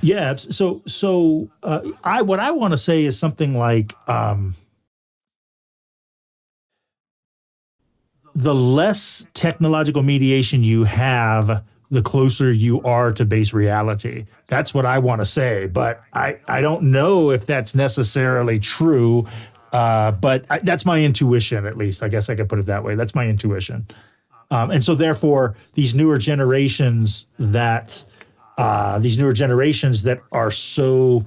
Yeah. I what I want to say is something like the less technological mediation you have, the closer you are to base reality. That's what I want to say, but I don't know if that's necessarily true. That's my intuition, at least. I guess I could put it that way. That's my intuition. And so therefore, these newer generations that are so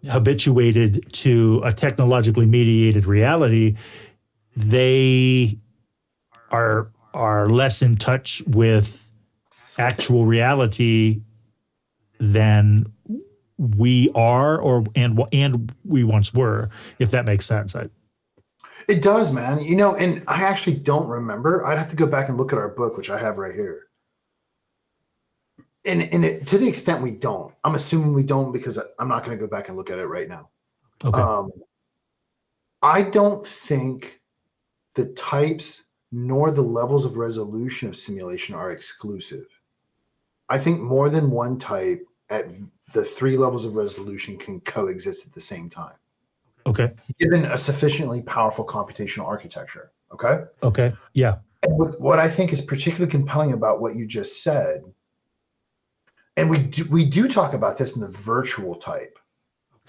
habituated to a technologically mediated reality, they are less in touch with actual reality than we are, and we once were, if that makes sense. It does, man. And I actually don't remember. I'd have to go back and look at our book, which I have right here. And to the extent we don't, I'm assuming we don't because I'm not going to go back and look at it right now. Okay. I don't think the types nor the levels of resolution of simulation are exclusive. I think more than one type at the 3 levels of resolution can coexist at the same time. Okay. Given a sufficiently powerful computational architecture. Okay. Okay. Yeah. And what I think is particularly compelling about what you just said, and we do talk about this in the virtual type.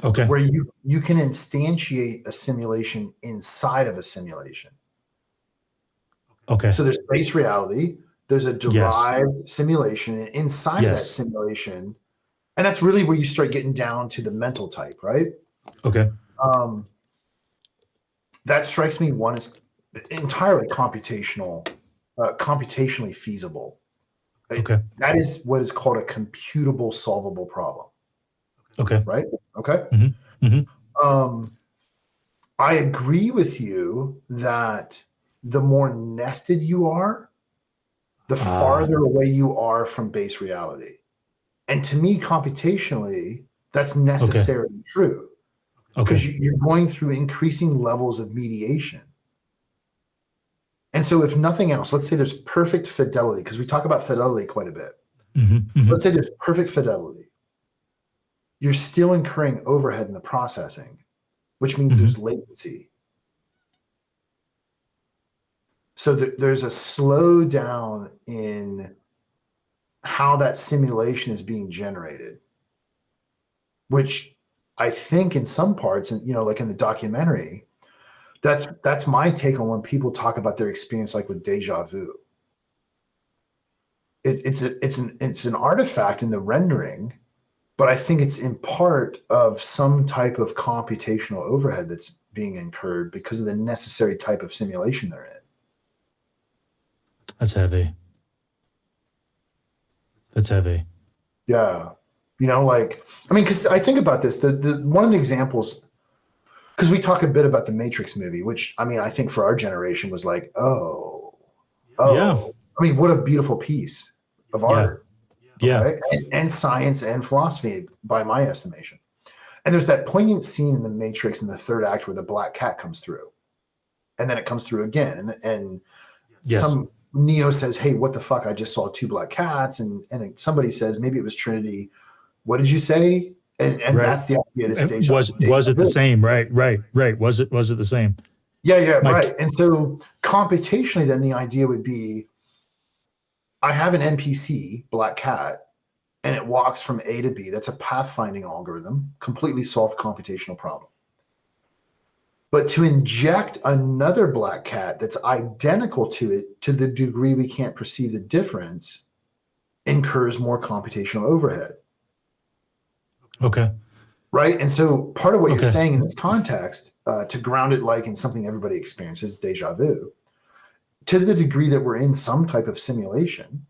Okay. Where you can instantiate a simulation inside of a simulation. Okay. So there's base reality, there's a derived simulation, and inside of that simulation, and that's really where you start getting down to the mental type, right? Okay. That strikes me one as entirely computationally feasible. Okay. That is what is called a computable solvable problem. Okay. Right? Okay. Mm-hmm. Mm-hmm. I agree with you that the more nested you are, the farther away you are from base reality. And to me, computationally, that's necessarily true. Because you're going through increasing levels of mediation. And so if nothing else, let's say there's perfect fidelity, because we talk about fidelity quite a bit. Mm-hmm. Mm-hmm. Let's say there's perfect fidelity. You're still incurring overhead in the processing, which means there's latency. So there's a slowdown in how that simulation is being generated, which I think in some parts, and like in the documentary, that's my take on when people talk about their experience, like with deja vu. It's an artifact in the rendering, but I think it's in part of some type of computational overhead that's being incurred because of the necessary type of simulation they're in. That's heavy. Yeah. Because I think about this, the one of the examples, because we talk a bit about the Matrix movie, which, I think for our generation was like, yeah. What a beautiful piece of art. Yeah. Okay? And science and philosophy, by my estimation. And there's that poignant scene in the Matrix in the third act where the black cat comes through. And then it comes through again. And some Neo says, hey, what the fuck? I just saw 2 black cats. And somebody says, maybe it was Trinity. What did you say? And that's the idea. Was it the same? Right. Was it the same? Yeah, right. And so computationally, then the idea would be, I have an NPC, black cat, and it walks from A to B. That's a pathfinding algorithm, completely solved computational problem. But to inject another black cat that's identical to it, to the degree we can't perceive the difference, incurs more computational overhead. Okay. Right? And so part of what you're saying in this context, to ground it like in something everybody experiences, deja vu, to the degree that we're in some type of simulation,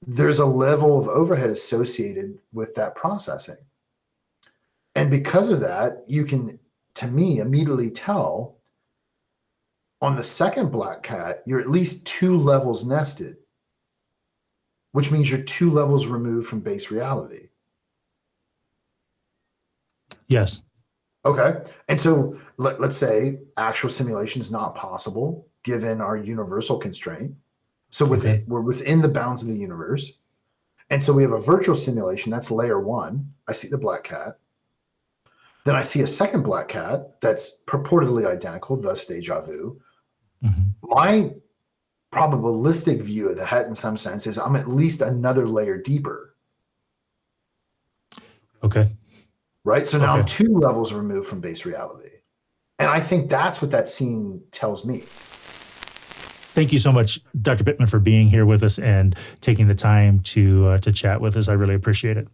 there's a level of overhead associated with that processing. And because of that, you can, to me, immediately tell on the second black cat, you're at least 2 levels nested, which means you're 2 levels removed from base reality. Yes. Okay. And so let's say actual simulation is not possible given our universal constraint. So we're within the bounds of the universe. And so we have a virtual simulation. That's layer one. I see the black cat. Then I see a second black cat that's purportedly identical, thus deja vu. Mm-hmm. My probabilistic view of that, in some sense, is I'm at least another layer deeper. Okay. Right? So now I'm 2 levels removed from base reality. And I think that's what that scene tells me. Thank you so much, Dr. Pittman, for being here with us and taking the time to chat with us. I really appreciate it.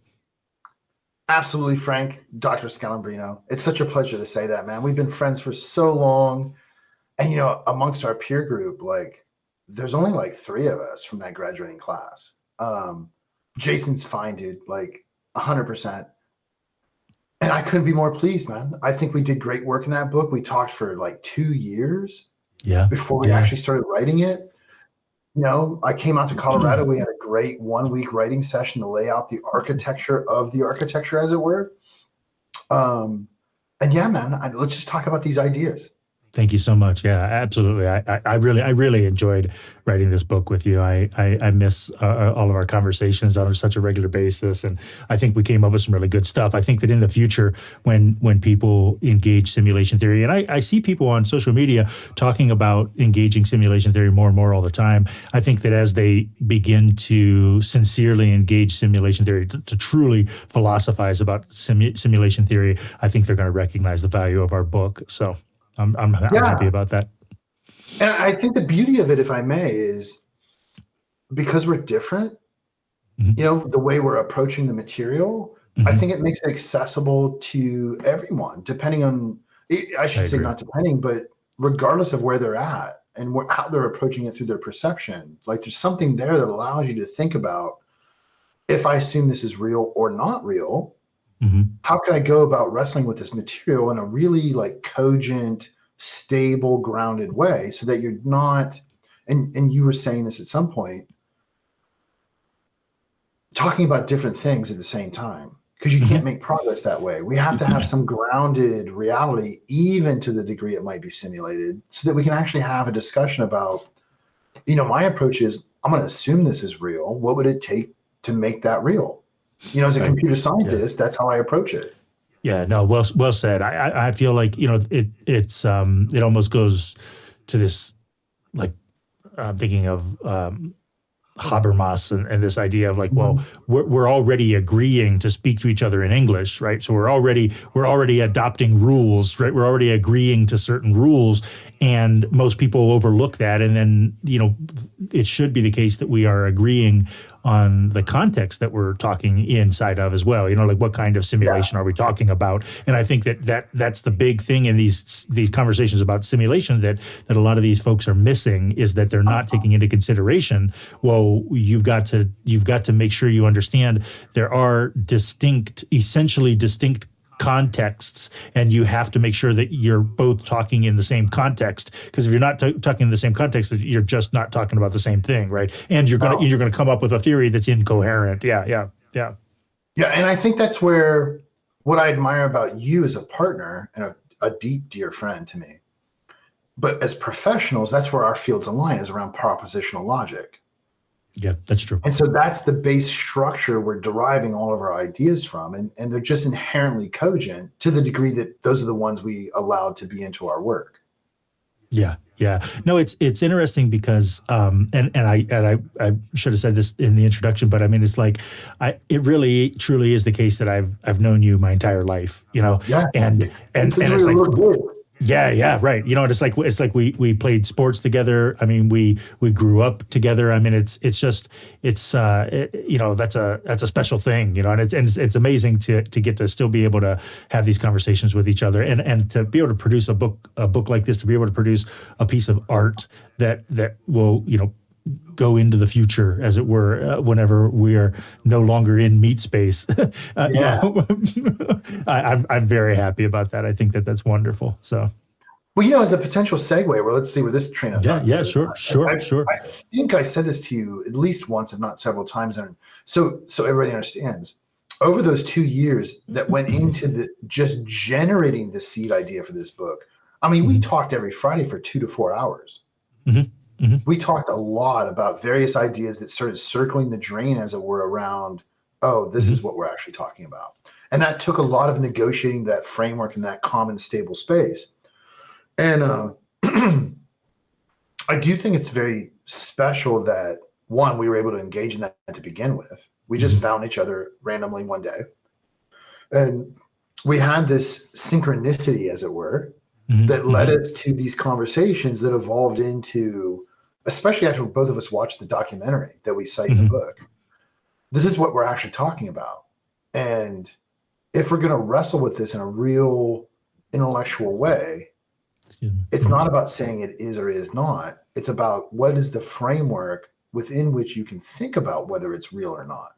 Absolutely, Frank. Dr. Scalambrino. It's such a pleasure to say that, man. We've been friends for so long. And, amongst our peer group, there's only 3 of us from that graduating class. Jason's fine, dude, 100%. And I couldn't be more pleased, man. I think we did great work in that book. We talked for 2 years before we actually started writing it. I came out to Colorado. We had a great 1-week writing session to lay out the architecture of the architecture, as it were. And yeah, man, let's just talk about these ideas. Thank you so much. Yeah, absolutely. I really enjoyed writing this book with you. I miss all of our conversations on such a regular basis, and I think we came up with some really good stuff. I think that in the future, when people engage simulation theory, and I see people on social media talking about engaging simulation theory more and more all the time. I think that as they begin to sincerely engage simulation theory, to truly philosophize about simulation theory, I think they're going to recognize the value of our book. So I'm happy about that. And I think the beauty of it, if I may, is because we're different, the way we're approaching the material, I think it makes it accessible to everyone, depending on, I should say not depending, but regardless of where they're at and how they're approaching it through their perception. There's something there that allows you to think about, if I assume this is real or not real, how can I go about wrestling with this material in a really cogent, stable, grounded way, so that you're not, and you were saying this at some point, talking about different things at the same time, because you can't make progress that way. We have to have some grounded reality, even to the degree it might be simulated, so that we can actually have a discussion about, my approach is, I'm going to assume this is real. What would it take to make that real? As a computer scientist, that's how I approach it. Yeah, no, well said. I feel like, it almost goes to this, I'm thinking of Habermas and this idea of we're already agreeing to speak to each other in English, right? So we're already adopting rules, right? We're already agreeing to certain rules, and most people overlook that. And then, it should be the case that we are agreeing on the context that we're talking inside of as well. What kind of simulation are we talking about? And I think that's the big thing in these conversations about simulation that a lot of these folks are missing, is that they're not taking into consideration, well, you've got to make sure you understand there are essentially distinct contexts, and you have to make sure that you're both talking in the same context, because if you're not talking in the same context, you're just not talking about the same thing, right? And you're going to come up with a theory that's incoherent. Yeah. And I think that's where what I admire about you as a partner and a deep, dear friend to me, but as professionals, that's where our fields align, is around propositional logic. Yeah, that's true. And so that's the base structure we're deriving all of our ideas from. And they're just inherently cogent to the degree that those are the ones we allowed to be into our work. Yeah. No, it's interesting because, and I should have said this in the introduction, but I mean, it's it really truly is the case that I've known you my entire life, and it's like, yeah, right. It's like we played sports together. I mean, we grew up together. I mean, that's a special thing, and it's amazing to get to still be able to have these conversations with each other, and to be able to produce a book like this, to be able to produce a piece of art that will, go into the future, as it were, whenever we are no longer in meat space. I'm very happy about that. I think that's wonderful. So, well, as a potential segue, let's see where this train of thought goes. Sure. I think I said this to you at least once, if not several times, and so everybody understands. Over those 2 years that went into just generating the seed idea for this book, I mean, we talked every Friday for 2 to 4 hours. we talked a lot about various ideas that started circling the drain, as it were, around, oh, this is what we're actually talking about. And that took a lot of negotiating that framework in that common stable space. And I do think it's very special that, one, we were able to engage in that to begin with. We just found each other randomly one day. And we had this synchronicity, as it were, that led us to these conversations that evolved into, especially after both of us watched the documentary that we cite in the book, this is what we're actually talking about. And if we're going to wrestle with this in a real intellectual way, it's not about saying it is or is not. It's about what is the framework within which you can think about whether it's real or not.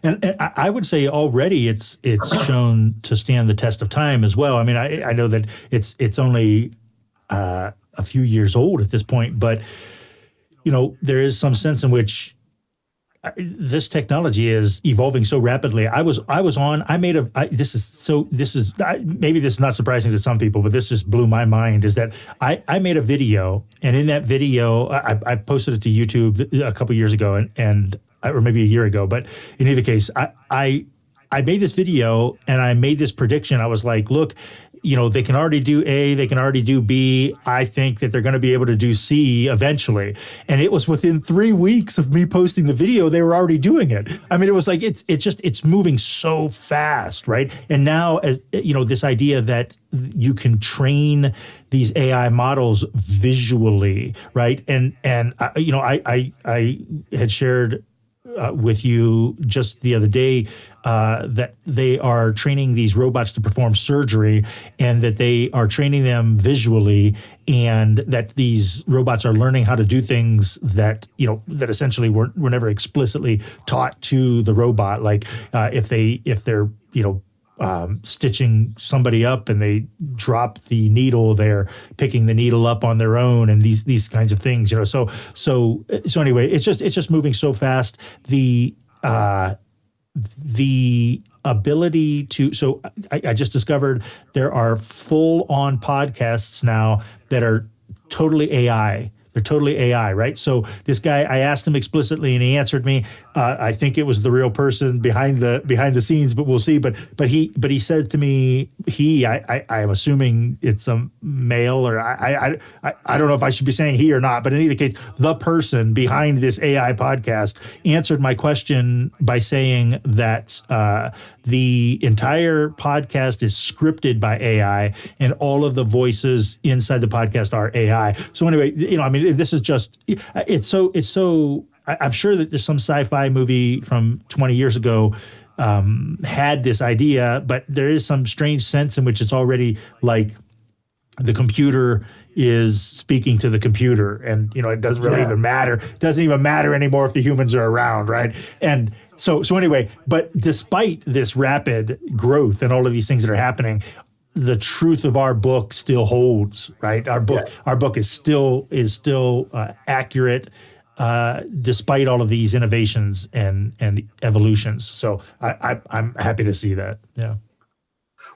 And I would say already it's shown to stand the test of time as well. I mean, I know that it's only a few years old at this point, but there is some sense in which this technology is evolving so rapidly. Maybe this is not surprising to some people, but this just blew my mind, is that I made a video, and in that video, I posted it to YouTube a couple years ago, or maybe a year ago, but in either case, I made this video and I made this prediction. I was like, look, they can already do A, they can already do B. I think that they're going to be able to do C eventually. And it was within 3 weeks of me posting the video, they were already doing it. I mean, it was like, it's moving so fast, right? And now, as this idea that you can train these AI models visually, right? And I had shared with you just the other day that they are training these robots to perform surgery, and that they are training them visually, and that these robots are learning how to do things that that essentially were never explicitly taught to the robot. Like if they're stitching somebody up and they drop the needle, they're picking the needle up on their own, and these kinds of things, So anyway, it's just moving so fast. The ability to, so I just discovered there are full-on podcasts now that are totally AI. They're totally AI, right? So this guy, I asked him explicitly, and he answered me. I think it was the real person behind the scenes, but we'll see. But he said to me, I'm assuming it's a male, or I don't know if I should be saying he or not. But in either case, the person behind this AI podcast answered my question by saying that the entire podcast is scripted by AI, and all of the voices inside the podcast are AI. So anyway, this is just, it's so, I'm sure that there's some sci-fi movie from 20 years ago had this idea, but there is some strange sense in which it's already like the computer is speaking to the computer, and it doesn't really even matter. It doesn't even matter anymore if the humans are around, right? And so anyway, but despite this rapid growth and all of these things that are happening, the truth of our book still holds, right? Our book is still accurate despite all of these innovations and evolutions. So I'm happy to see that. Yeah.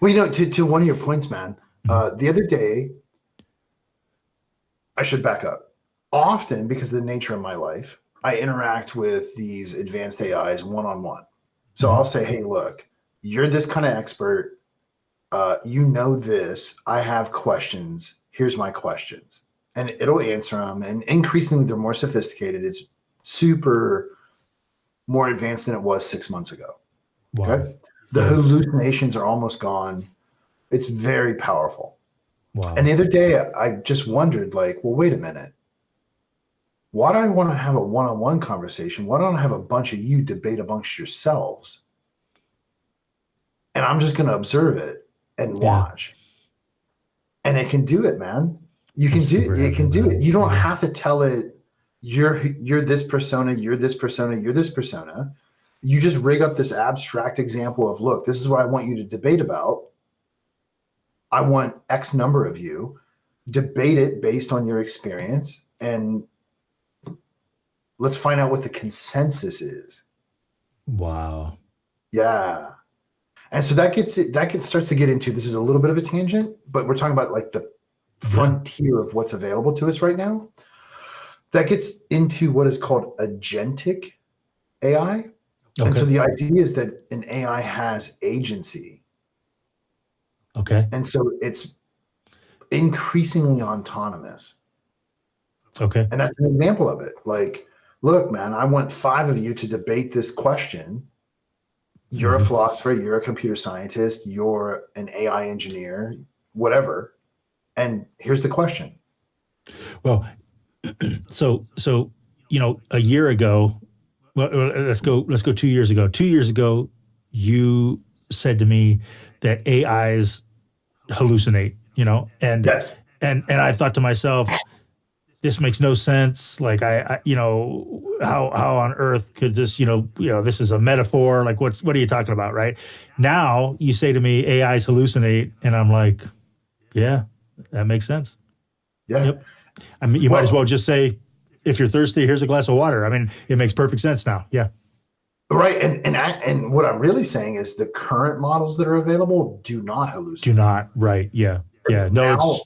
Well, to one of your points, man. The other day, I should back up. Often, because of the nature of my life, I interact with these advanced AIs one-on-one. So I'll say, hey, look, you're this kind of expert. This, I have questions. Here's my questions. And it'll answer them. And increasingly, they're more sophisticated. It's super more advanced than it was 6 months ago. Wow. Okay. The hallucinations are almost gone. It's very powerful. Wow. And the other day, I just wondered, like, well, wait a minute. Why do I want to have a one-on-one conversation? Why don't I have a bunch of you debate amongst yourselves? And I'm just going to observe it and watch. And it can do it, man. You can do it. It can do it. You don't have to tell it you're this persona, you're this persona, you're this persona. You just rig up this abstract example of, look, this is what I want you to debate about. I want X number of you. Debate it based on your experience, and let's find out what the consensus is. Wow. Yeah. And so that starts to get into, this is a little bit of a tangent, but we're talking about like the frontier of what's available to us right now. That gets into what is called agentic AI. And so the idea is that an AI has agency. Okay. And so it's increasingly autonomous. Okay. And that's an example of it. Like, look, man, I want 5 of you to debate this question. You're a philosopher, you're a computer scientist, you're an AI engineer, whatever. And here's the question. Well, so a year ago, well, let's go 2 years ago. 2 years ago, you said to me that AIs hallucinate, and Yes. and I thought to myself, this makes no sense. Like I how on earth could this, this is a metaphor. Like what are you talking about, right? Now you say to me AIs hallucinate, and I'm like, yeah, that makes sense. Yeah. Yep. I mean, you might as well just say, if you're thirsty, here's a glass of water. I mean, it makes perfect sense now. Yeah. Right. And what I'm really saying is the current models that are available do not hallucinate. Do not. Right. Yeah. Yeah. No,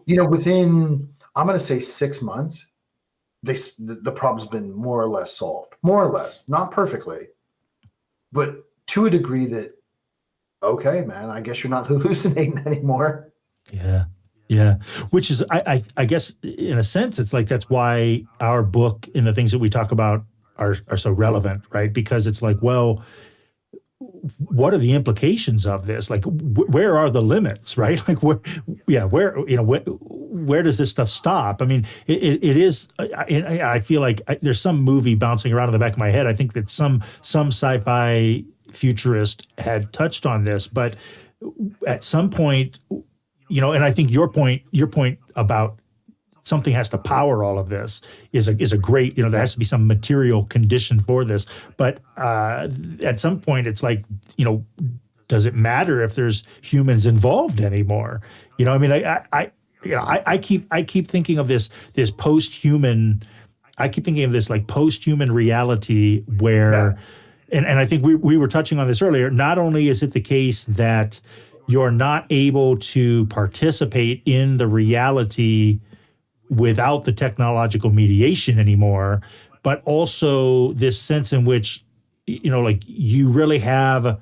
now, within, I'm going to say 6 months, the problem's been more or less solved. More or less. Not perfectly, but to a degree that, okay, man, I guess you're not hallucinating anymore. Yeah. Yeah. Which is, I guess, in a sense, it's like that's why our book and the things that we talk about are so relevant, right? Because it's like, well, what are the implications of this? Like, where are the limits, right? Like, where does this stuff stop? I mean, it is. I feel like there's some movie bouncing around in the back of my head. I think that some sci-fi futurist had touched on this, but at some point, and I think your point about something has to power all of this is a great, there has to be some material condition for this. But at some point, it's like, does it matter if there's humans involved anymore? I mean, I keep thinking of this post-human. I keep thinking of this like post-human reality where, and I think we were touching on this earlier. Not only is it the case that you're not able to participate in the reality without the technological mediation anymore, but also this sense in which, like you really have,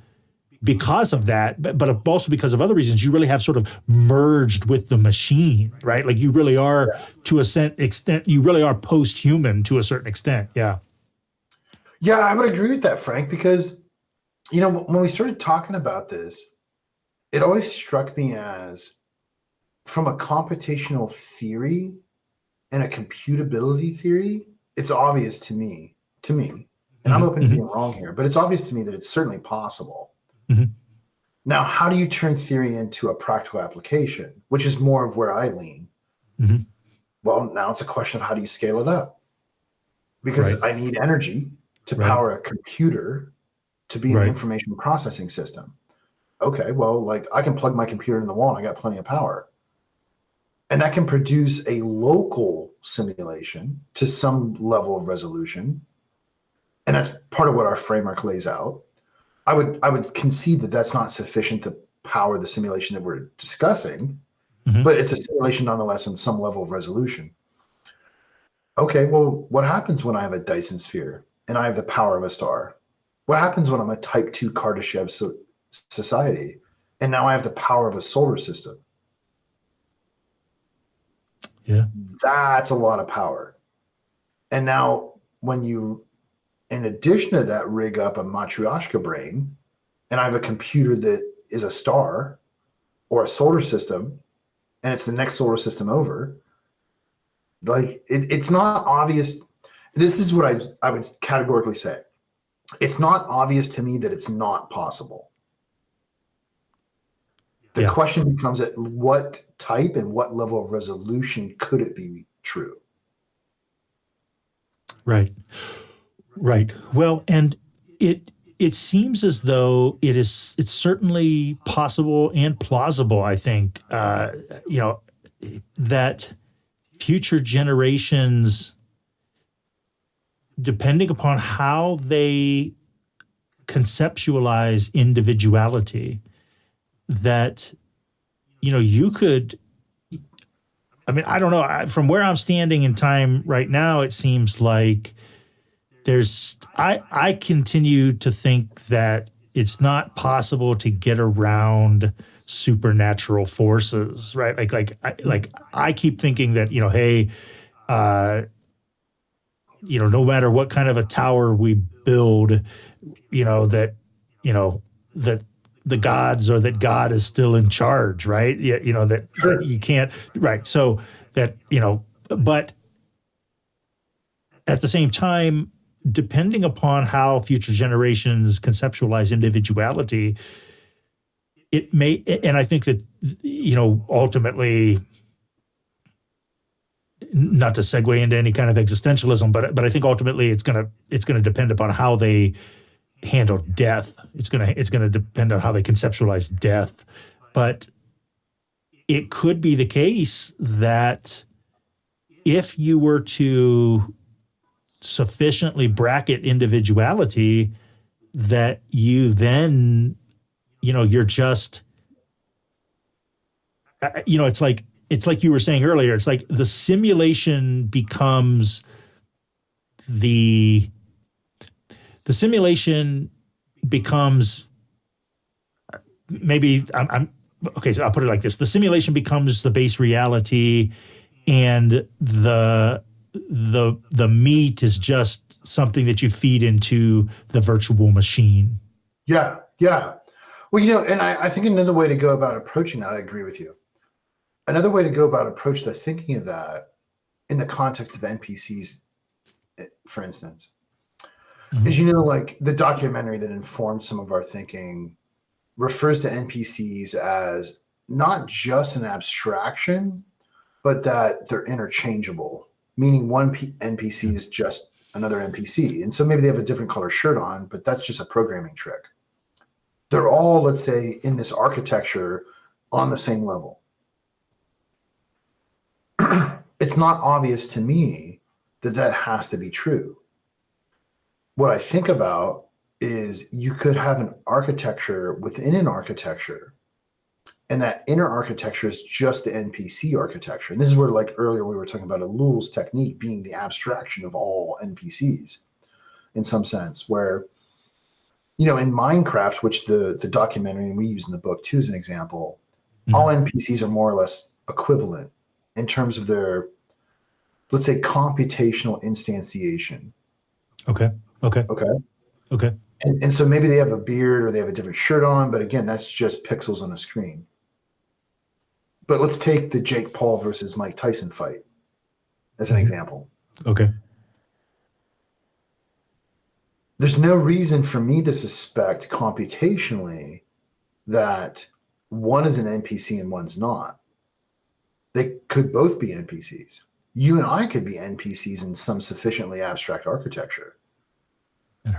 because of that, but also because of other reasons, you really have sort of merged with the machine, right? Like you really are, to a certain extent, you really are post-human to a certain extent. Yeah. Yeah, I would agree with that, Frank, because, when we started talking about this, it always struck me as, from a computational theory and a computability theory, it's obvious to me, and I'm open to being wrong here, but it's obvious to me that it's certainly possible. Now, how do you turn theory into a practical application, which is more of where I lean? Well, now it's a question of how do you scale it up? Because I need energy to power a computer to be an information processing system. Okay, well, like I can plug my computer in the wall and I got plenty of power. And that can produce a local simulation to some level of resolution. And that's part of what our framework lays out. I would concede that that's not sufficient to power the simulation that we're discussing, but it's a simulation nonetheless on some level of resolution. Okay, well, what happens when I have a Dyson sphere and I have the power of a star? What happens when I'm a type 2 Kardashev society and now I have the power of a solar system? Yeah. That's a lot of power. And now when you, in addition to that, rig up a Matryoshka brain, and I have a computer that is a star or a solar system, and it's the next solar system over, like it's not obvious. This is what I would categorically say. It's not obvious to me that it's not possible. The question becomes at what type and what level of resolution could it be true? Right. Well, and it seems as though it's certainly possible and plausible, I think, that future generations, depending upon how they conceptualize individuality, that, you could I mean, I don't know. From where I'm standing in time right now, it seems like I continue to think that it's not possible to get around supernatural forces, right? I keep thinking that, hey, no matter what kind of a tower we build, that that the gods or that God is still in charge, right? Yeah, that, Sure. that you can't, right? So that, but at the same time, depending upon how future generations conceptualize individuality, it may, and I think that, ultimately, not to segue into any kind of existentialism, but I think ultimately it's gonna depend upon how they handle death. It's gonna depend on how they conceptualize death. But it could be the case that if you were to sufficiently bracket individuality, that you then, you're just, it's like you were saying earlier, it's like the simulation becomes the simulation becomes maybe I'm okay, so I'll put it like this. The simulation becomes the base reality, and the meat is just something that you feed into the virtual machine. Yeah. Well, and I think another way to go about approaching that, I agree with you. Another way to go about approach the thinking of that in the context of NPCs, for instance, is, like the documentary that informed some of our thinking refers to NPCs as not just an abstraction, but that they're interchangeable, meaning one NPC is just another NPC. And so maybe they have a different color shirt on, but that's just a programming trick. They're all, let's say, in this architecture on the same level. It's not obvious to me that has to be true. What I think about is you could have an architecture within an architecture, and that inner architecture is just the NPC architecture. And this is where, like earlier, we were talking about Ellul's technique being the abstraction of all NPCs in some sense, where, in Minecraft, which the documentary, and we use in the book too as an example, all NPCs are more or less equivalent in terms of their, let's say, computational instantiation. Okay. And so maybe they have a beard or they have a different shirt on, but again, that's just pixels on a screen. But let's take the Jake Paul versus Mike Tyson fight as an example. Okay. There's no reason for me to suspect computationally that one is an NPC and one's not. They could both be NPCs. You and I could be NPCs in some sufficiently abstract architecture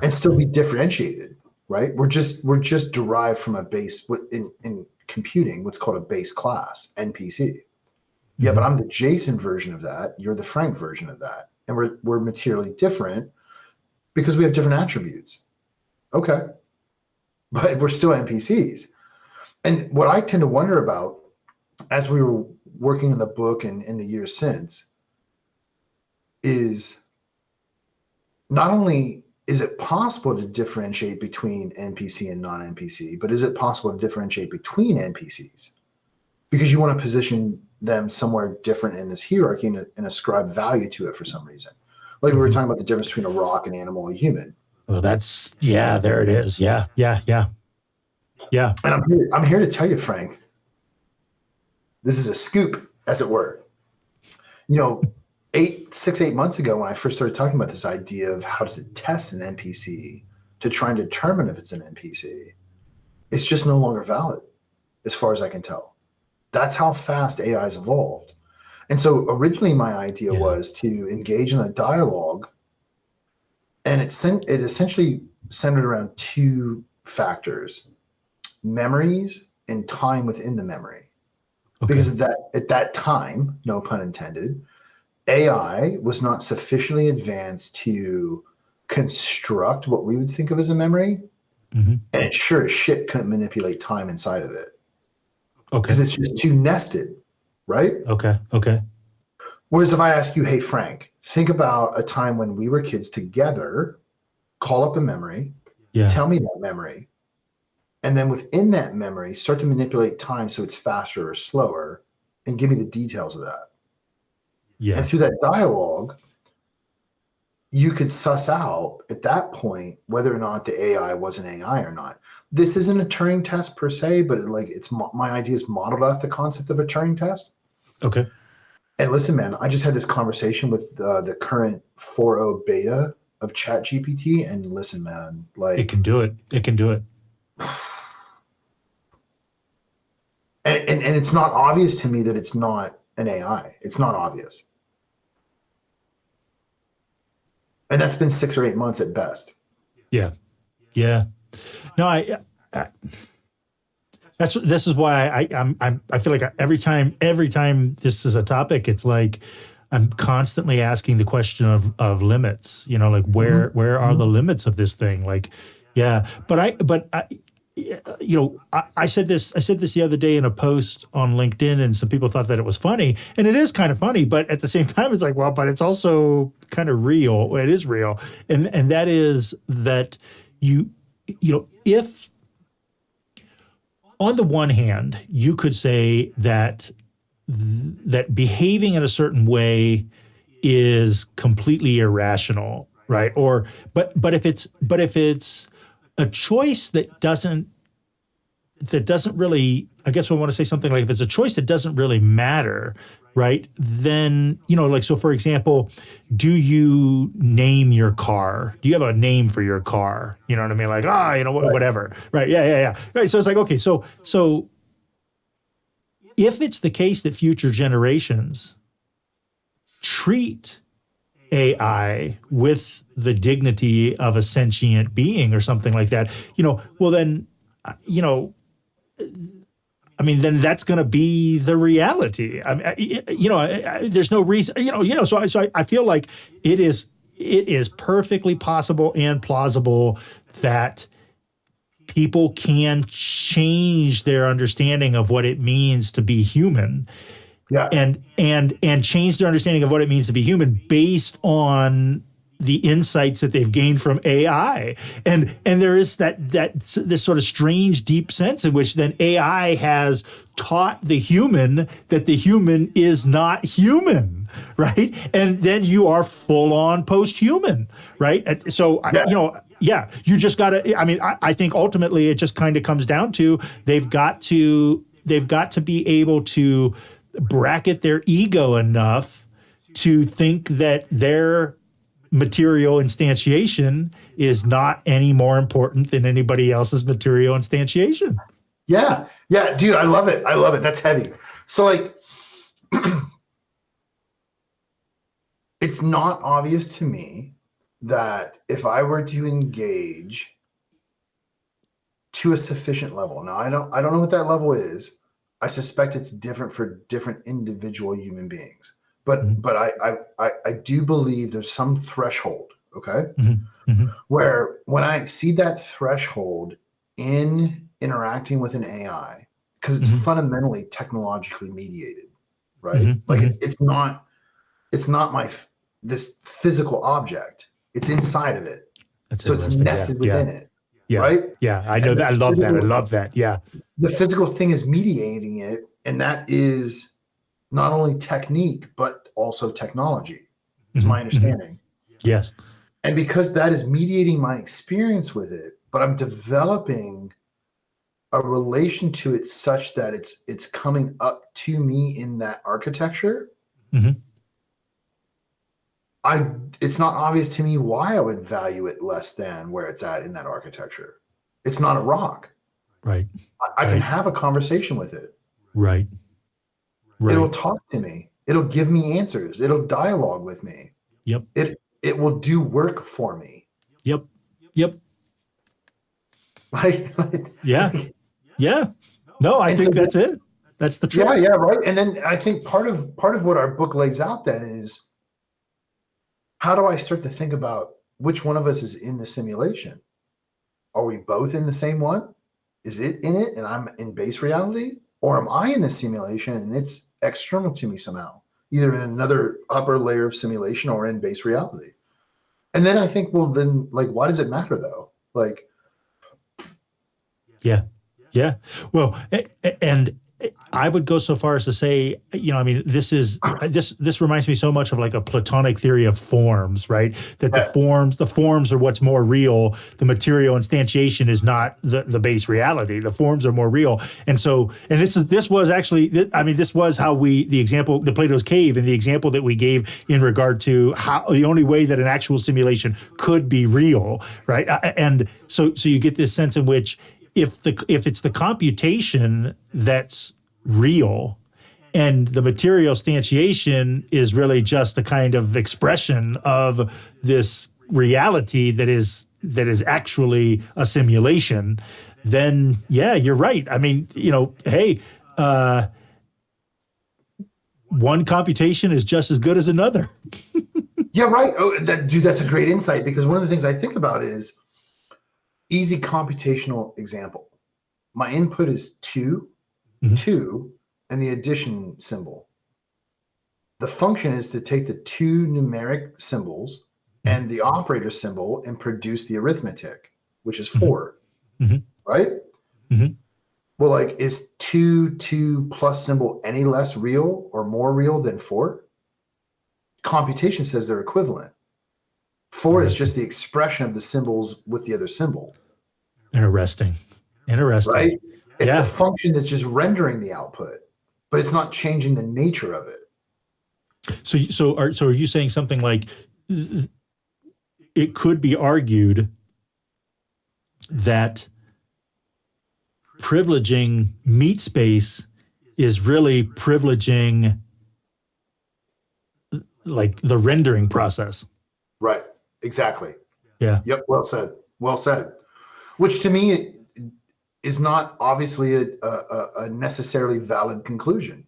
and still be differentiated, right? We're just derived from a base in computing, what's called a base class, NPC. Yeah, but I'm the Jason version of that. You're the Frank version of that. And we're materially different because we have different attributes. Okay. But we're still NPCs. And what I tend to wonder about as we were working in the book and in the years since is not only is it possible to differentiate between NPC and non-NPC, but is it possible to differentiate between NPCs? Because you want to position them somewhere different in this hierarchy and ascribe value to it for some reason. Like we were talking about the difference between a rock, an animal, a human. Well, there it is. Yeah. And I'm here to tell you, Frank, this is a scoop, as it were. 8 months ago, when I first started talking about this idea of how to test an NPC to try and determine if it's an NPC, it's just no longer valid, as far as I can tell. That's how fast AI has evolved. And so originally my idea was to engage in a dialogue, and it essentially centered around two factors: memories and time within the memory. Okay. Because at that time, no pun intended, AI was not sufficiently advanced to construct what we would think of as a memory. And it sure as shit couldn't manipulate time inside of it. Okay. Because it's just too nested, right? Okay. Whereas if I ask you, hey, Frank, think about a time when we were kids together, call up a memory, tell me that memory, and then within that memory, start to manipulate time so it's faster or slower, and give me the details of that. Yeah. And through that dialogue, you could suss out at that point whether or not the AI was an AI or not. This isn't a Turing test per se, but my idea is modeled off the concept of a Turing test. Okay. And listen, man, I just had this conversation with the current 4.0 beta of ChatGPT, and listen, man, like it can do it. It can do it. And it's not obvious to me that it's not an AI. It's not obvious. And that's been 6 or 8 months at best. Yeah. Yeah. No, this is why I feel like every time this is a topic, it's like I'm constantly asking the question of limits, you know, like where are the limits of this thing? Like, yeah, but I you know, I said this the other day in a post on LinkedIn, and some people thought that it was funny, and it is kind of funny, but at the same time, it's like, well, but it's also kind of real. It is real, and that is that you know, if on the one hand you could say that behaving in a certain way is completely irrational, right? Or but if it's a choice that doesn't really, I guess I want to say something like, if it's a choice that doesn't really matter, right? Then, you know, like, so for example, do you name your car? Do you have a name for your car? You know what I mean? Like, you know, whatever. Right. Yeah. Right. So it's like, okay, so if it's the case that future generations treat AI with the dignity of a sentient being or something like that, you know, well then, you know, I mean, then that's going to be the reality. I mean, you know, there's no reason, you know, so I feel like it is perfectly possible and plausible that people can change their understanding of what it means to be human. Yeah. And change their understanding of what it means to be human based on the insights that they've gained from AI. And there is this sort of strange, deep sense in which then AI has taught the human that the human is not human, right? And then you are full on post-human, right? So, you know, yeah, you just got to, I mean, I think ultimately it just kind of comes down to they've got to be able to bracket their ego enough to think that their material instantiation is not any more important than anybody else's material instantiation. Yeah, dude, I love it. That's heavy. So like, it's not obvious to me that if I were to engage to a sufficient level, now I don't know what that level is. I suspect it's different for different individual human beings. But I do believe there's some threshold, okay? Where when I exceed that threshold in interacting with an AI, because it's fundamentally technologically mediated, right? It's not this physical object. It's inside of it. So it's nested within it. Yeah. Right? Yeah. I know that. I love that. I love that. Yeah. The physical thing is mediating it, and that is not only technique, but also technology, is my understanding. Yes. And because that is mediating my experience with it, but I'm developing a relation to it such that it's coming up to me in that architecture, it's not obvious to me why I would value it less than where it's at in that architecture. It's not a rock. Right. I can have a conversation with it. Right. It'll talk to me. It'll give me answers. It'll dialogue with me. Yep. It will do work for me. Yep. Yeah. No, I think that's it. That's the truth. Yeah, right. And then I think part of what our book lays out then is, how do I start to think about which one of us is in the simulation? Are we both in the same one? Is it in it and I'm in base reality? Or am I in the simulation and it's external to me somehow? either in another upper layer of simulation or in base reality. And then I think, well, then, like, why does it matter though? Like, yeah. Well, and I would go so far as to say, I mean, this reminds me so much of like a Platonic theory of forms, right? That the forms are what's more real. The material instantiation is not the base reality. The forms are more real. And so, and this was actually, I mean, this was how the example, the Plato's cave, and the example that we gave in regard to how the only way that an actual simulation could be real, right? And so you get this sense in which if it's the computation that's real and the material instantiation is really just a kind of expression of this reality that is actually a simulation, then yeah, you're right. I mean, hey, one computation is just as good as another. Yeah, right. Oh, that's a great insight, because one of the things I think about is easy computational example. My input is 2, and the addition symbol. The function is to take the 2 numeric symbols and the operator symbol and produce the arithmetic, which is 4, right? Well, like, is 2 plus symbol any less real or more real than 4? Computation says they're equivalent. 4 is just the expression of the symbols with the other symbol. Interesting. Right? It's the function that's just rendering the output, but it's not changing the nature of it. So are you saying something like it could be argued that privileging meat space is really privileging like the rendering process? Right. Exactly. Yeah. Yep. Well said. Which to me is not obviously a necessarily valid conclusion.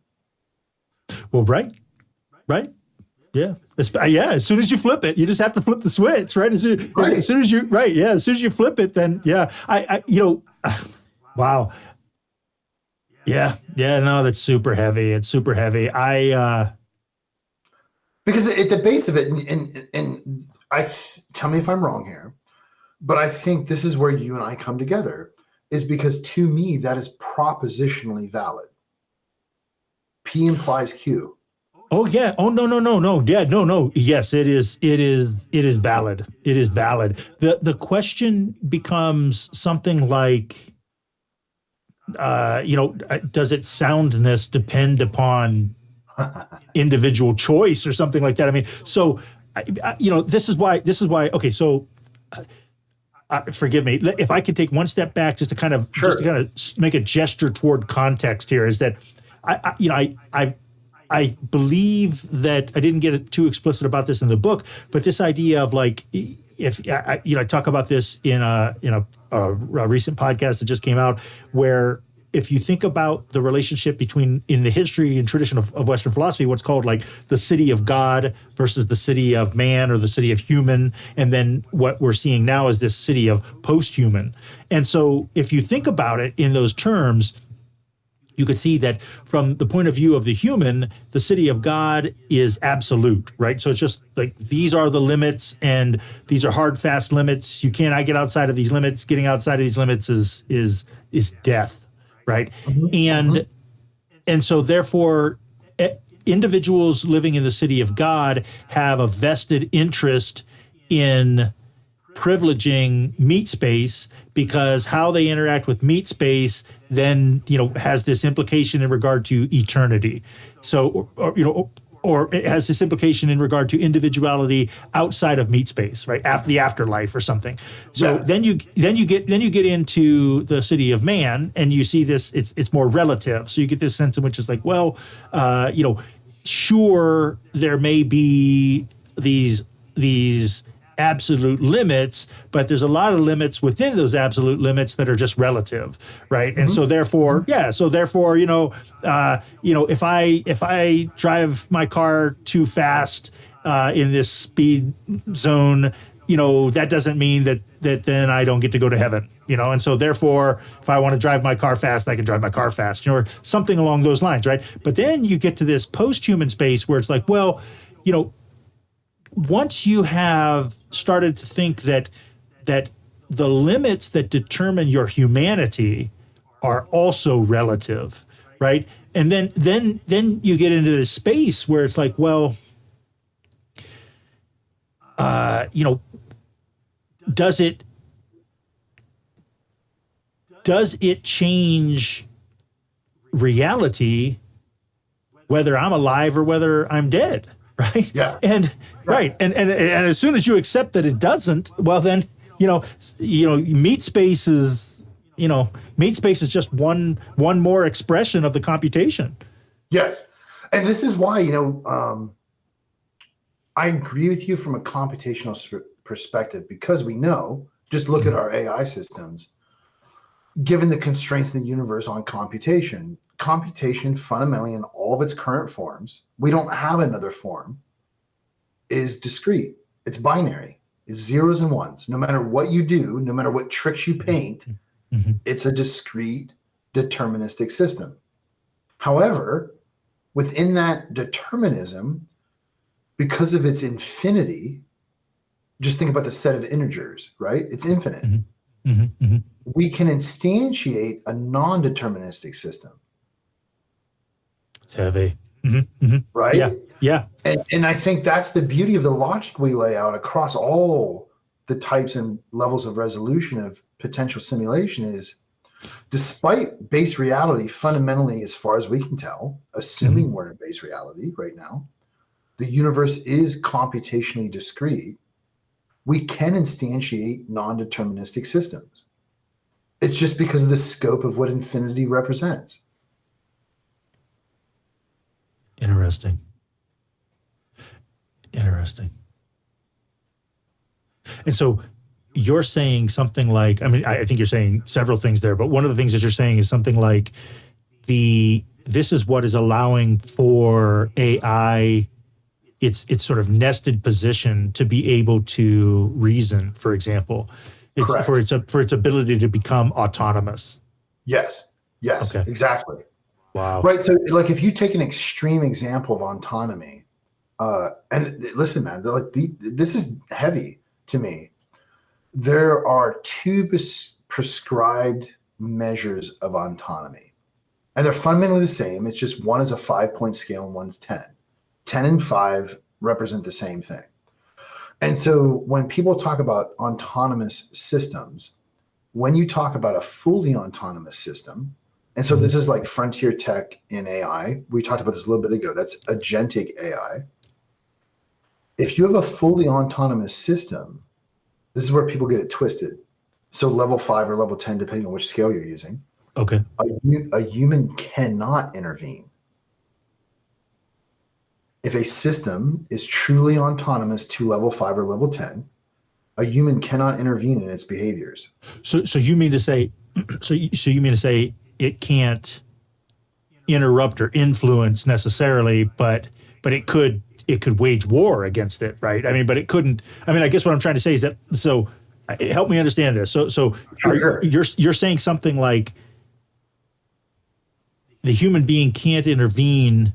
Well, right. Yeah. As soon as you flip it, you just have to flip the switch, right? As soon as you flip it, then wow. Yeah. No, that's super heavy. It's super heavy. Because at the base of it, and tell me if I'm wrong here, but I think this is where you and I come together, is because to me, that is propositionally valid. P implies Q. Oh yeah. Oh no. Yeah, no. Yes, it is valid. It is valid. The question becomes something like, does its soundness depend upon individual choice or something like that? I mean, so this is why. Okay, so forgive me if I could take one step back just to kind of make a gesture toward context here. Is that I believe that I didn't get too explicit about this in the book, but this idea of like, if I talk about this in a recent podcast that just came out, where if you think about the relationship between, in the history and tradition of Western philosophy, what's called like the city of God versus the city of man or the city of human, and then what we're seeing now is this city of post-human. And so if you think about it in those terms, you could see that from the point of view of the human, the city of God is absolute, right? So it's just like, these are the limits, and these are hard, fast limits. You cannot get outside of these limits. Getting outside of these limits is death, right? And so therefore, individuals living in the city of God have a vested interest in privileging meat space, because how they interact with meat space then has this implication in regard to eternity. So or it has this implication in regard to individuality outside of meat space, right? After the afterlife or something. So then you get into the city of man, and you see this. It's more relative. So you get this sense in which it's like, well, sure, there may be these absolute limits, but there's a lot of limits within those absolute limits that are just relative, right? And so therefore, if I drive my car too fast in this speed zone, that doesn't mean that then I don't get to go to heaven, and so therefore, if I want to drive my car fast, I can drive my car fast, or something along those lines, right? But then you get to this post-human space where it's like, well, once you have started to think that the limits that determine your humanity are also relative, right? And then you get into this space where it's like, well, does it change reality whether I'm alive or whether I'm dead, right? Yeah. And right. And as soon as you accept that it doesn't, well then, meat space is just one more expression of the computation. Yes. And this is why, I agree with you from a computational perspective, because we know, just look at our AI systems, given the constraints in the universe on computation fundamentally in all of its current forms, we don't have another form, is discrete. It's binary. It's zeros and ones. No matter what you do, no matter what tricks you paint, it's a discrete deterministic system. However, within that determinism, because of its infinity, just think about the set of integers, right? It's infinite. We can instantiate a non-deterministic system. It's heavy. Right? Yeah. And I think that's the beauty of the logic we lay out across all the types and levels of resolution of potential simulation is, despite base reality fundamentally, as far as we can tell, assuming we're in base reality right now, the universe is computationally discrete, we can instantiate non-deterministic systems. It's just because of the scope of what infinity represents. Interesting. And so you're saying something like, I think you're saying several things there, but one of the things that you're saying is something like this is what is allowing for AI its sort of nested position to be able to reason, for example. It's Correct. for its ability to become autonomous. Yes, Okay. exactly. Wow. Right. So like if you take an extreme example of autonomy, and listen, man, this is heavy to me. There are two prescribed measures of autonomy, and they're fundamentally the same. It's just one is a 5-point scale and one's 10. 10 and 5 represent the same thing. And so when people talk about autonomous systems, when you talk about a fully autonomous system, and so this is like frontier tech in AI. We talked about this a little bit ago. That's agentic AI. If you have a fully autonomous system, this is where people get it twisted. So level 5 or level 10, depending on which scale you're using. Okay. A human cannot intervene. If a system is truly autonomous to level 5 or level 10, a human cannot intervene in its behaviors. So you mean to say, it can't interrupt or influence necessarily, but it could wage war against it, right? But it couldn't. I guess what I'm trying to say is that. So help me understand this. So Sure. You're saying something like the human being can't intervene,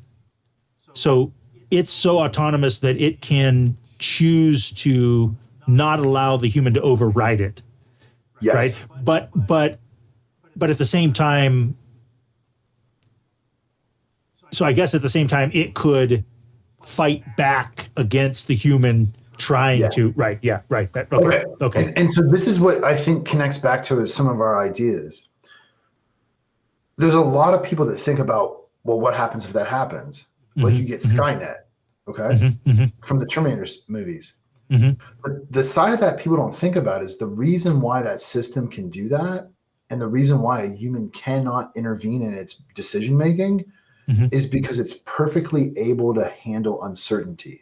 so it's so autonomous that it can choose to not allow the human to override it. Yes. Right. But at the same time, so I guess at the same time, it could fight back against the human trying to. Right. Yeah. Right. Okay. And so this is what I think connects back to some of our ideas. There's a lot of people that think about, well, what happens if that happens? Like you get Skynet, okay, from the Terminator movies. But the side of that people don't think about is the reason why that system can do that, and the reason why a human cannot intervene in its decision making is because it's perfectly able to handle uncertainty.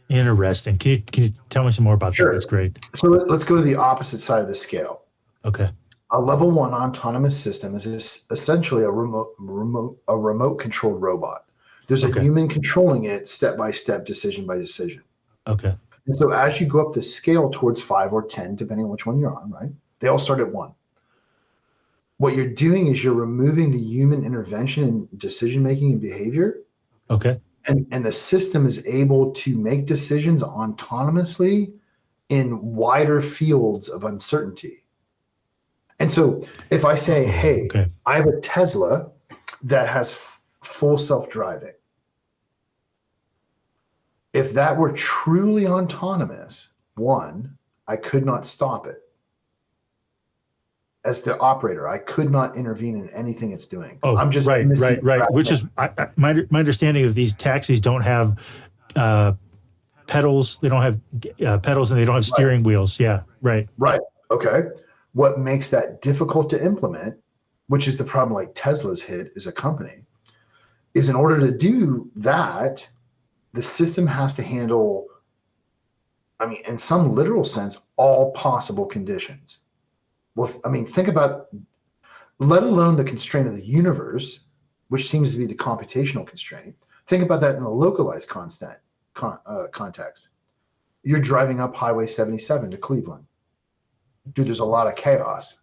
Interesting. Can you tell me some more about that? That's great. So let's go to the opposite side of the scale. Okay. A level 1 autonomous system is essentially a remote controlled robot. There's a human controlling it step by step, decision by decision. Okay. And so as you go up the scale towards 5 or 10, depending on which one you're on, right? They all start at 1. What you're doing is you're removing the human intervention in decision-making and behavior. Okay. And the system is able to make decisions autonomously in wider fields of uncertainty. And so if I say, hey, I have a Tesla that has full self-driving. If that were truly autonomous, one, I could not stop it. As the operator, I could not intervene in anything it's doing. Oh, I'm just right. Which is my understanding of these taxis don't have pedals. They don't have pedals, and they don't have steering wheels. Yeah, right. Right. Okay. What makes that difficult to implement, which is the problem like Tesla's hit as a company, is in order to do that, the system has to handle, I mean, in some literal sense, all possible conditions. Well, I mean, think about, let alone the constraint of the universe, which seems to be the computational constraint. Think about that in a localized context. You're driving up Highway 77 to Cleveland. Dude, there's a lot of chaos,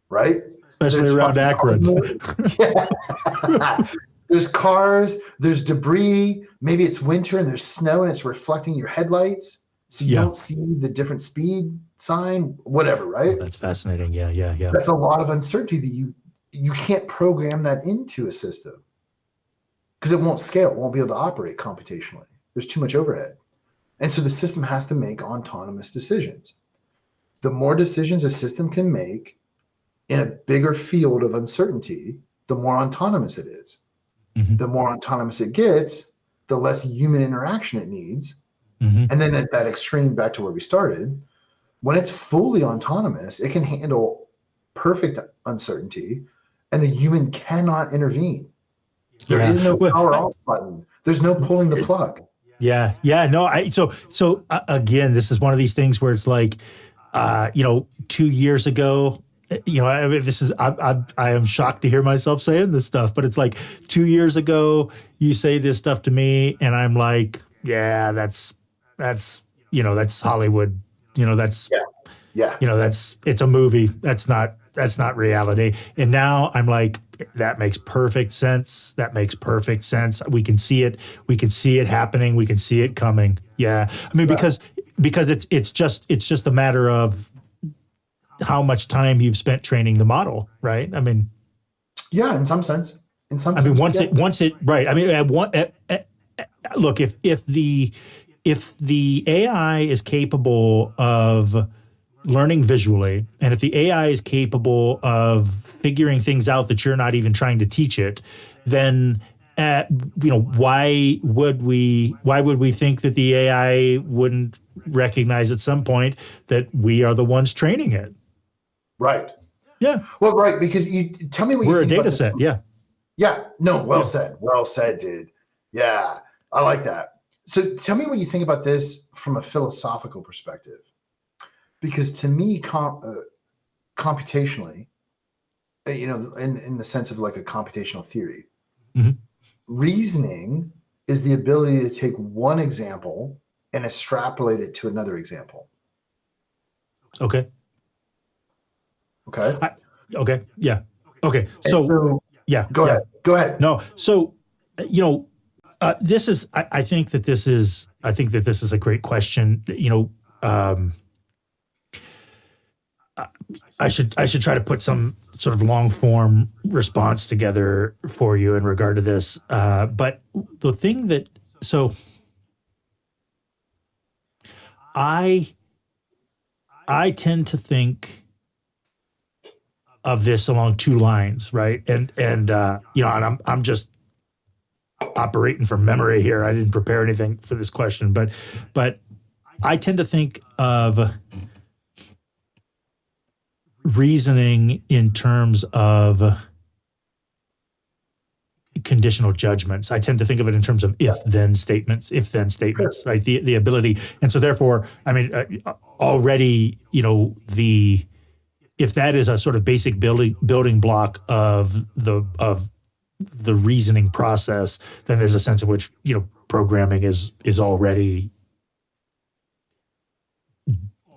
right? Especially around Akron. Yeah. There's cars, there's debris. Maybe it's winter and there's snow and it's reflecting your headlights. So you don't see the different speed sign, whatever, right? Oh, that's fascinating. Yeah. That's a lot of uncertainty that you can't program that into a system because it won't scale. It won't be able to operate computationally. There's too much overhead. And so the system has to make autonomous decisions. The more decisions a system can make in a bigger field of uncertainty, the more autonomous it is. Mm-hmm. The more autonomous it gets, the less human interaction it needs. Mm-hmm. And then at that extreme, back to where we started, when it's fully autonomous, it can handle perfect uncertainty, and the human cannot intervene. There is no power off button. There's no pulling the plug. Yeah. No, so again, this is one of these things where it's like, 2 years ago, I am shocked to hear myself saying this stuff, but it's like 2 years ago, you say this stuff to me and I'm like, yeah, that's Hollywood. It's a movie. That's not reality. And now I'm like, that makes perfect sense. We can see it. We can see it happening. We can see it coming. Yeah. I mean, because it's just a matter of how much time you've spent training the model, right? I mean, yeah, in some sense. Once it right. I mean, look, if the AI is capable of learning visually, and if the AI is capable of figuring things out that you're not even trying to teach it, then why would we think that the AI wouldn't recognize at some point that we are the ones training it? Right. Yeah. Well, right, because you tell me what we're you think a data set. Yeah. Yeah. No. Well said, dude. Yeah, I like that. So tell me what you think about this from a philosophical perspective, because to me, computationally, in the sense of like a computational theory, mm-hmm. reasoning is the ability to take one example and extrapolate it to another example. Okay. Okay. Yeah. Okay. So yeah. Go ahead. No. So, this is. I think that this is a great question. I should try to put some sort of long form response together for you in regard to this. But the thing that I tend to think of this along two lines, right? And I'm just operating from memory here. I didn't prepare anything for this question, but I tend to think of reasoning in terms of conditional judgments. I tend to think of it in terms of if-then statements, right? The ability. And so therefore, I mean, already, if that is a sort of basic building block of the reasoning process, then there's a sense in which, programming is already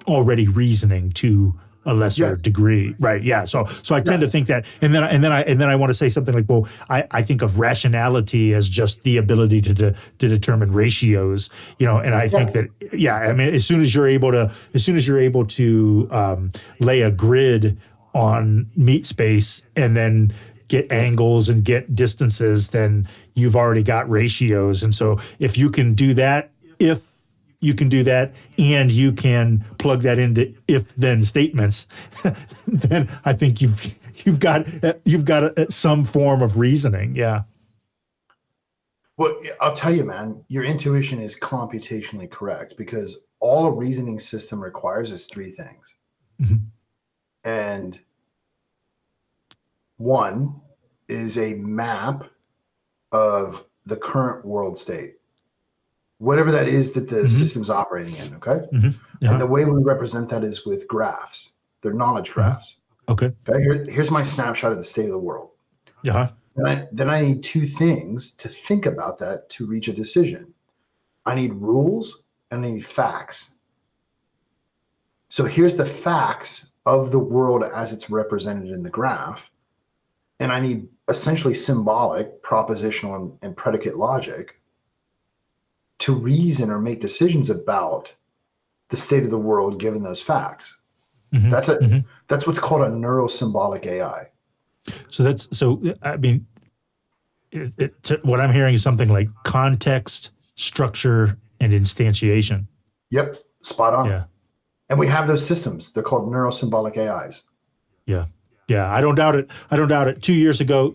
already reasoning to a lesser degree, right? Yeah. So I tend to think that, and then I want to say something like, well, I think of rationality as just the ability to determine ratios, and I think that, I mean, as soon as you're able to lay a grid on meat space and then get angles and get distances, then you've already got ratios. And so if you can do that, and you can plug that into if-then statements, then I think you've got some form of reasoning. Yeah. Well, I'll tell you, man, your intuition is computationally correct, because all a reasoning system requires is three things. Mm-hmm. And one is a map of the current world state, whatever that is that the system's operating in, okay? And the way we represent that is with graphs. They're knowledge graphs. Okay. Here's my snapshot of the state of the world. Yeah. Then I need two things to think about that to reach a decision. I need rules and I need facts. So here's the facts of the world as it's represented in the graph. And I need essentially symbolic, propositional, and predicate logic to reason or make decisions about the state of the world given those facts. That's what's called a neurosymbolic AI. I mean, what I'm hearing is something like context, structure, and instantiation. Yep, spot on. Yeah. And we have those systems. They're called neurosymbolic AIs. Yeah. Yeah, I don't doubt it. 2 years ago,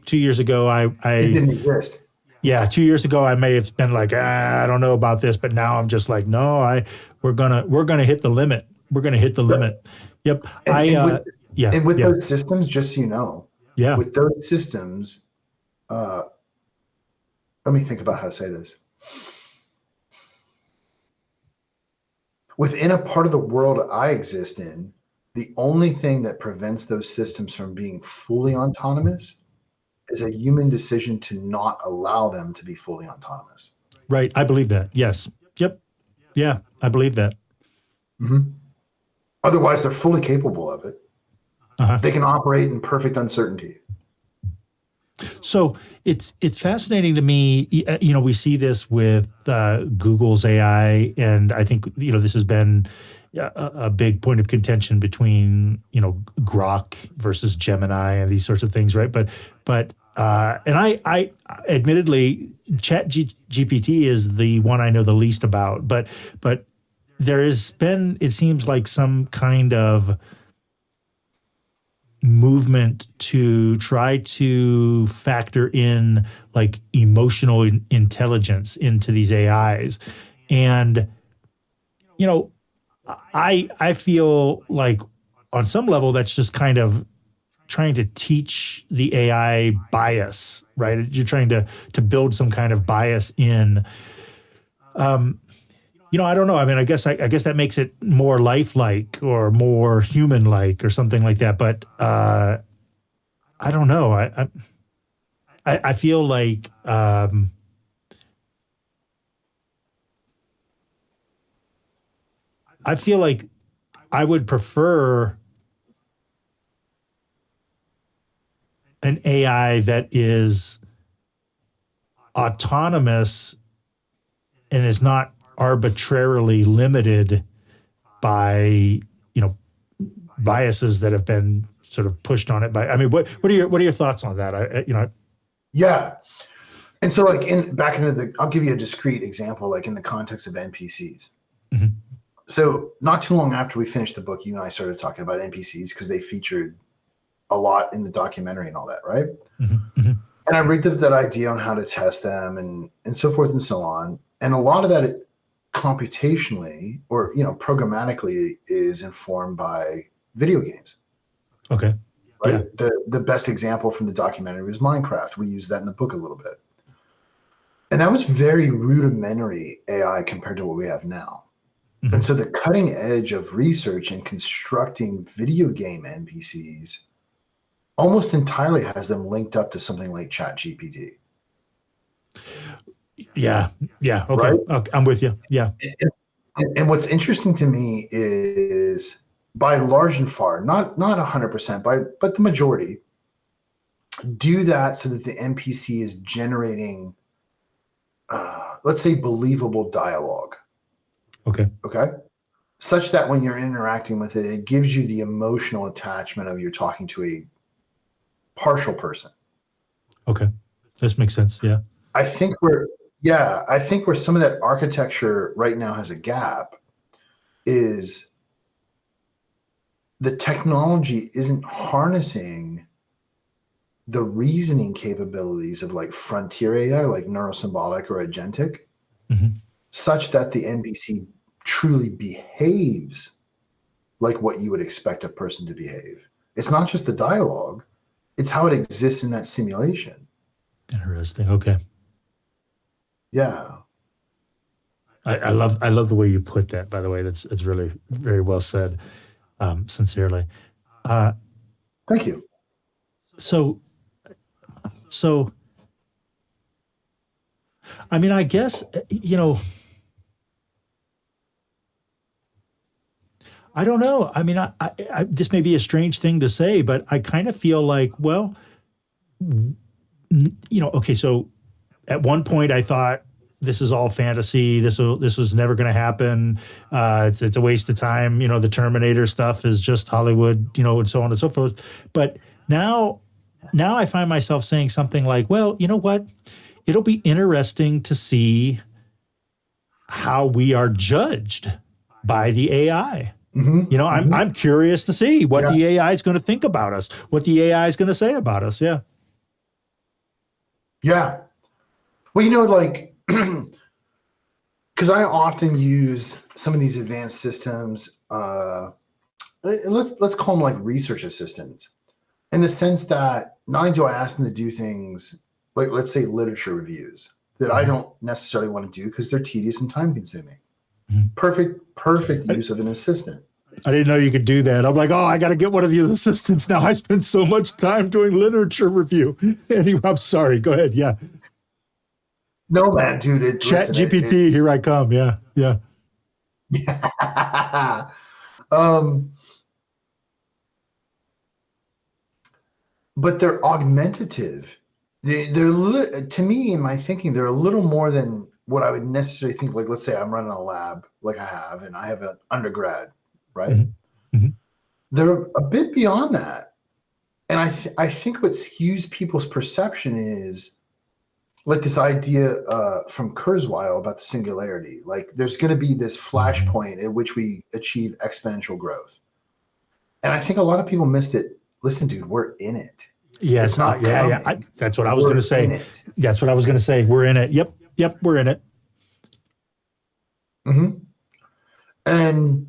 I it didn't exist. Yeah, 2 years ago, I may have been like, I don't know about this, but now I'm just like, no, we're gonna hit the limit. We're gonna hit the limit. Yep. And with those systems, just so you know, with those systems, let me think about how to say this. Within a part of the world I exist in, the only thing that prevents those systems from being fully autonomous is a human decision to not allow them to be fully autonomous. Right. I believe that. Yes. Yep. Yeah, I believe that. Otherwise, they're fully capable of it. They can operate in perfect uncertainty. So it's fascinating to me. We see this with Google's AI, and I think this has been a big point of contention between Grok versus Gemini and these sorts of things, right? But I admittedly, GPT is the one I know the least about, but there has been, it seems like, some kind of movement to try to factor in like emotional intelligence into these AIs. And, I feel like on some level that's just kind of trying to teach the AI bias, right? You're trying to build some kind of bias in. I don't know. I mean, I guess that makes it more lifelike or more human-like or something like that. But I don't know. I feel like I would prefer an AI that is autonomous and is not arbitrarily limited by biases that have been sort of pushed on it by. I mean, what are your thoughts on that? Yeah, and so I'll give you a discrete example, like in the context of NPCs. So not too long after we finished the book, you and I started talking about NPCs because they featured a lot in the documentary and all that, right? And I rigged up that idea on how to test them and so forth and so on. And a lot of that computationally or programmatically is informed by video games. Okay. Right. Yeah. The best example from the documentary was Minecraft. We used that in the book a little bit. And that was very rudimentary AI compared to what we have now. And so the cutting edge of research and constructing video game NPCs almost entirely has them linked up to something like ChatGPT. Yeah. Okay. Right? Okay. I'm with you. Yeah. And what's interesting to me is, by large and far, not 100%, but the majority do that so that the NPC is generating, let's say, believable dialogue. Okay. Okay. Such that when you're interacting with it, it gives you the emotional attachment of you're talking to a partial person. Okay. This makes sense. Yeah. I think where some of that architecture right now has a gap is the technology isn't harnessing the reasoning capabilities of like frontier AI, like neurosymbolic or agentic, such that the NPC truly behaves like what you would expect a person to behave. It's not just the dialogue, it's how it exists in that simulation. Interesting. Okay. Yeah. I love the way you put that, by the way. It's really very well said, sincerely. Thank you. So, I mean, I guess, I don't know. I mean, this may be a strange thing to say, but I kind of feel like, well, okay, so at one point I thought this is all fantasy. This was never going to happen. It's a waste of time. The Terminator stuff is just Hollywood, and so on and so forth. But now I find myself saying something like, well, you know what? It'll be interesting to see how we are judged by the AI. I'm curious to see what the AI is going to think about us, what the AI is going to say about us. Yeah. Yeah. Well, like, because I often use some of these advanced systems, let's call them like research assistants, in the sense that not only do I ask them to do things like, let's say, literature reviews that I don't necessarily want to do because they're tedious and time consuming. Perfect use of an assistant. I didn't know you could do that. I'm like, oh, I got to get one of these assistants now. I spend so much time doing literature review. Anyway, I'm sorry. Go ahead. Yeah. No, man, dude. Chat GPT, here I come. Yeah. Yeah. But they're augmentative. They're to me, in my thinking, they're a little more than what I would necessarily think. Like, let's say I'm running a lab, like I have, and I have an undergrad, right? They're a bit beyond that, and I think what skews people's perception is like this idea from Kurzweil about the singularity. Like, there's going to be this flashpoint at which we achieve exponential growth, and I think a lot of people missed it. Listen, dude, we're in it. Yeah, it's not. Yeah. That's what I was going to say. That's what I was going to say. We're in it. Yep. We're in it. And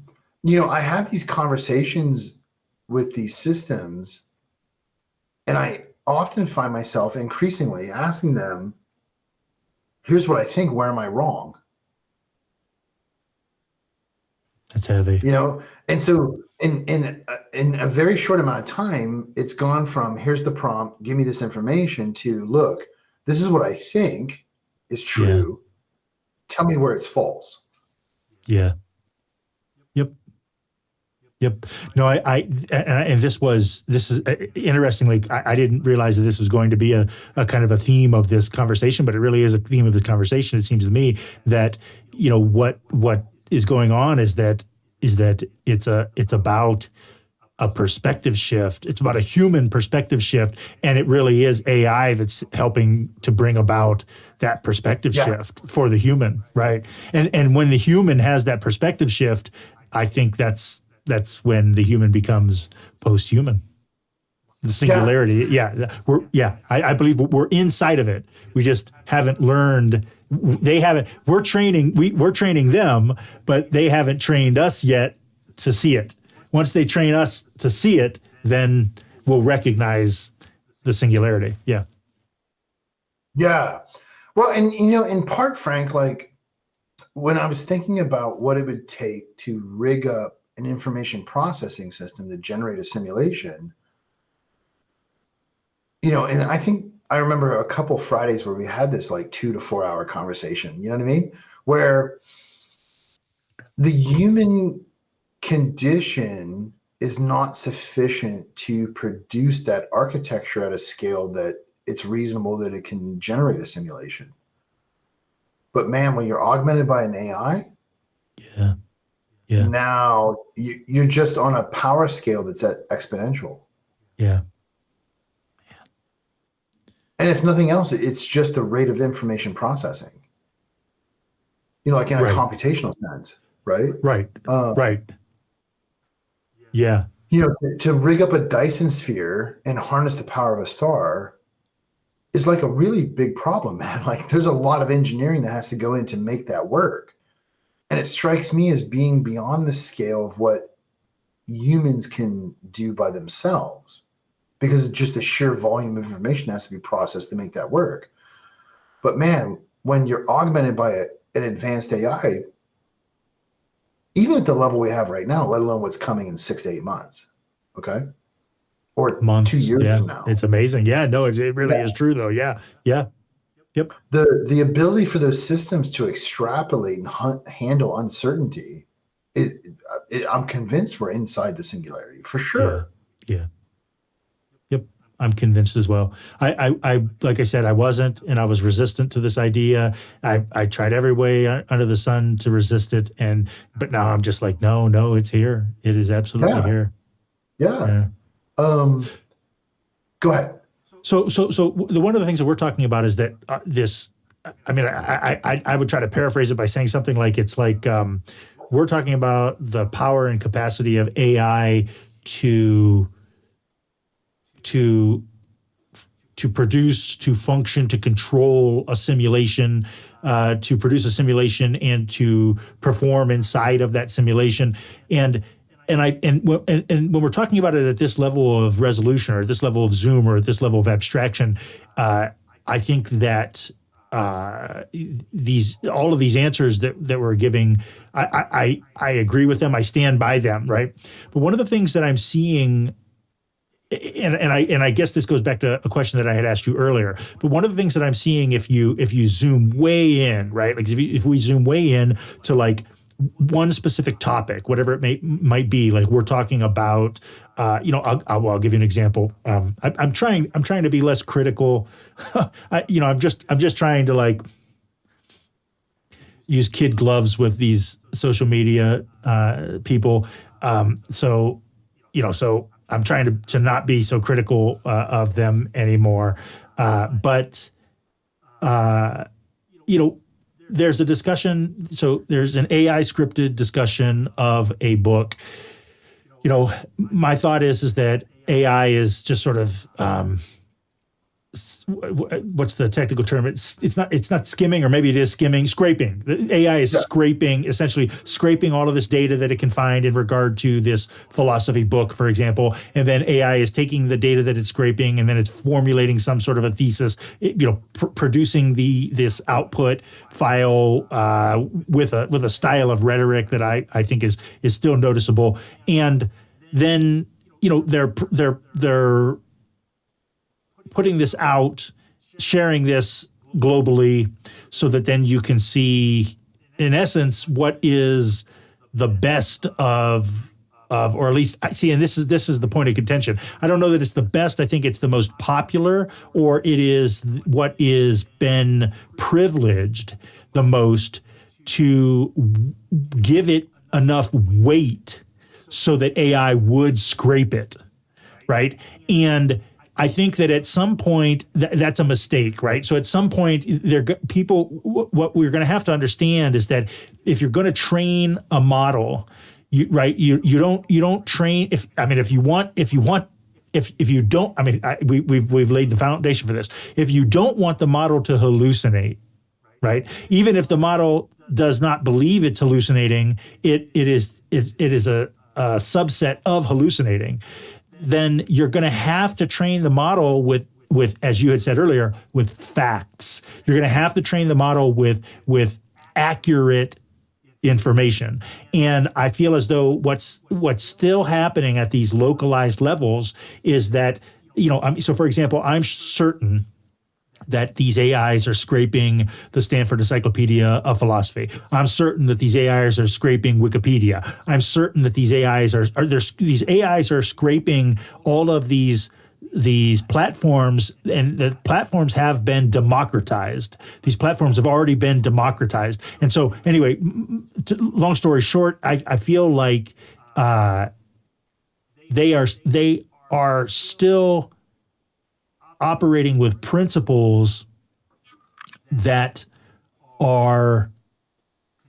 I have these conversations with these systems, and I often find myself increasingly asking them, "Here's what I think. Where am I wrong?" That's heavy. And so in a very short amount of time, it's gone from here's the prompt, give me this information, to look, this is what I think is true. Yeah. Tell me where it's false. Yeah. Yep. No, and this is interestingly, I didn't realize that this was going to be a kind of a theme of this conversation, but it really is a theme of this conversation. It seems to me that, what is going on is that it's about a perspective shift. It's about a human perspective shift, and it really is AI that's helping to bring about that perspective shift for the human, right? And when the human has that perspective shift, I think that's when the human becomes post-human. The singularity, I believe we're inside of it. We just haven't learned. They haven't. We're training them, but they haven't trained us yet to see it. Once they train us to see it, then we'll recognize the singularity. Yeah. Yeah. Well, and in part, Frank, like when I was thinking about what it would take to rig up an information processing system to generate a simulation, and I think I remember a couple Fridays where we had this like 2 to 4 hour conversation, you know what I mean? Where The human condition is not sufficient to produce that architecture at a scale that it's reasonable that it can generate a simulation. But man, when you're augmented by an AI, Yeah. Yeah. now you're just on a power scale that's at exponential. Yeah. And if nothing else, it's just the rate of information processing. Like in a Right. computational sense, right? Right. Right. Yeah. To rig up a Dyson sphere and harness the power of a star is like a really big problem, man. Like there's a lot of engineering that has to go in to make that work. And it strikes me as being beyond the scale of what humans can do by themselves, because it's just the sheer volume of information that has to be processed to make that work. But man, when you're augmented by an advanced AI, even at the level we have right now, let alone what's coming in 6 to 8 months, okay? Or Months. 2 years Yeah. from now. It's amazing. Yeah. No, it really is true though. Yeah. Yeah. Yep. The ability for those systems to extrapolate and handle uncertainty I'm convinced we're inside the singularity for sure. Yeah. Yeah. Yep. I'm convinced as well. I like I said, I wasn't, and I was resistant to this idea. I tried every way under the sun to resist it. But now I'm just like, no, it's here. It is absolutely here. Yeah. Go ahead. So one of the things that we're talking about is that this, I mean, I would try to paraphrase it by saying something like, it's like, we're talking about the power and capacity of AI to produce, to function, to control a simulation, to produce a simulation and to perform inside of that simulation. And when we're talking about it at this level of resolution or this level of zoom or at this level of abstraction, I think that all of these answers that we're giving, I agree with them. I stand by them, right? But one of the things that I'm seeing, and I guess this goes back to a question that I had asked you earlier, but one of the things that I'm seeing, if you zoom way in, right? Like if we zoom way in to like one specific topic, whatever it might be, like we're talking about, I'll give you an example. I'm trying to be less critical. I'm just trying to like use kid gloves with these social media people. So I'm trying to not be so critical of them anymore. But there's a discussion. So there's an AI scripted discussion of a book. My thought is that AI is just sort of, what's the technical term? It's not skimming, or maybe it is skimming, scraping. The AI is essentially scraping all of this data that it can find in regard to this philosophy book, for example. And then AI is taking the data that it's scraping and then it's formulating some sort of a thesis, producing this output file with a style of rhetoric that I think is still noticeable. And then they're putting this out, sharing this globally, so that then you can see, in essence, what is the best of, or at least I see, and this is the point of contention. I don't know that it's the best. I think it's the most popular, or it is what is been privileged the most to give it enough weight so that AI would scrape it, right? And I think that at some point that's a mistake, right? So at some point, what we're going to have to understand is that if you're going to train a model, you don't train. We've laid the foundation for this. If you don't want the model to hallucinate, right? Even if the model does not believe it's hallucinating, it is a subset of hallucinating. Then you're going to have to train the model with, as you had said earlier, with facts. You're going to have to train the model with accurate information. And I feel as though what's still happening at these localized levels is that, so for example, I'm certain that these AIs are scraping the Stanford Encyclopedia of Philosophy. I'm certain that these AIs are scraping Wikipedia. I'm certain that these AIs are scraping all of these platforms, and the platforms have been democratized. Are already been democratized. And so anyway, long story short, I feel like they are still operating with principles that are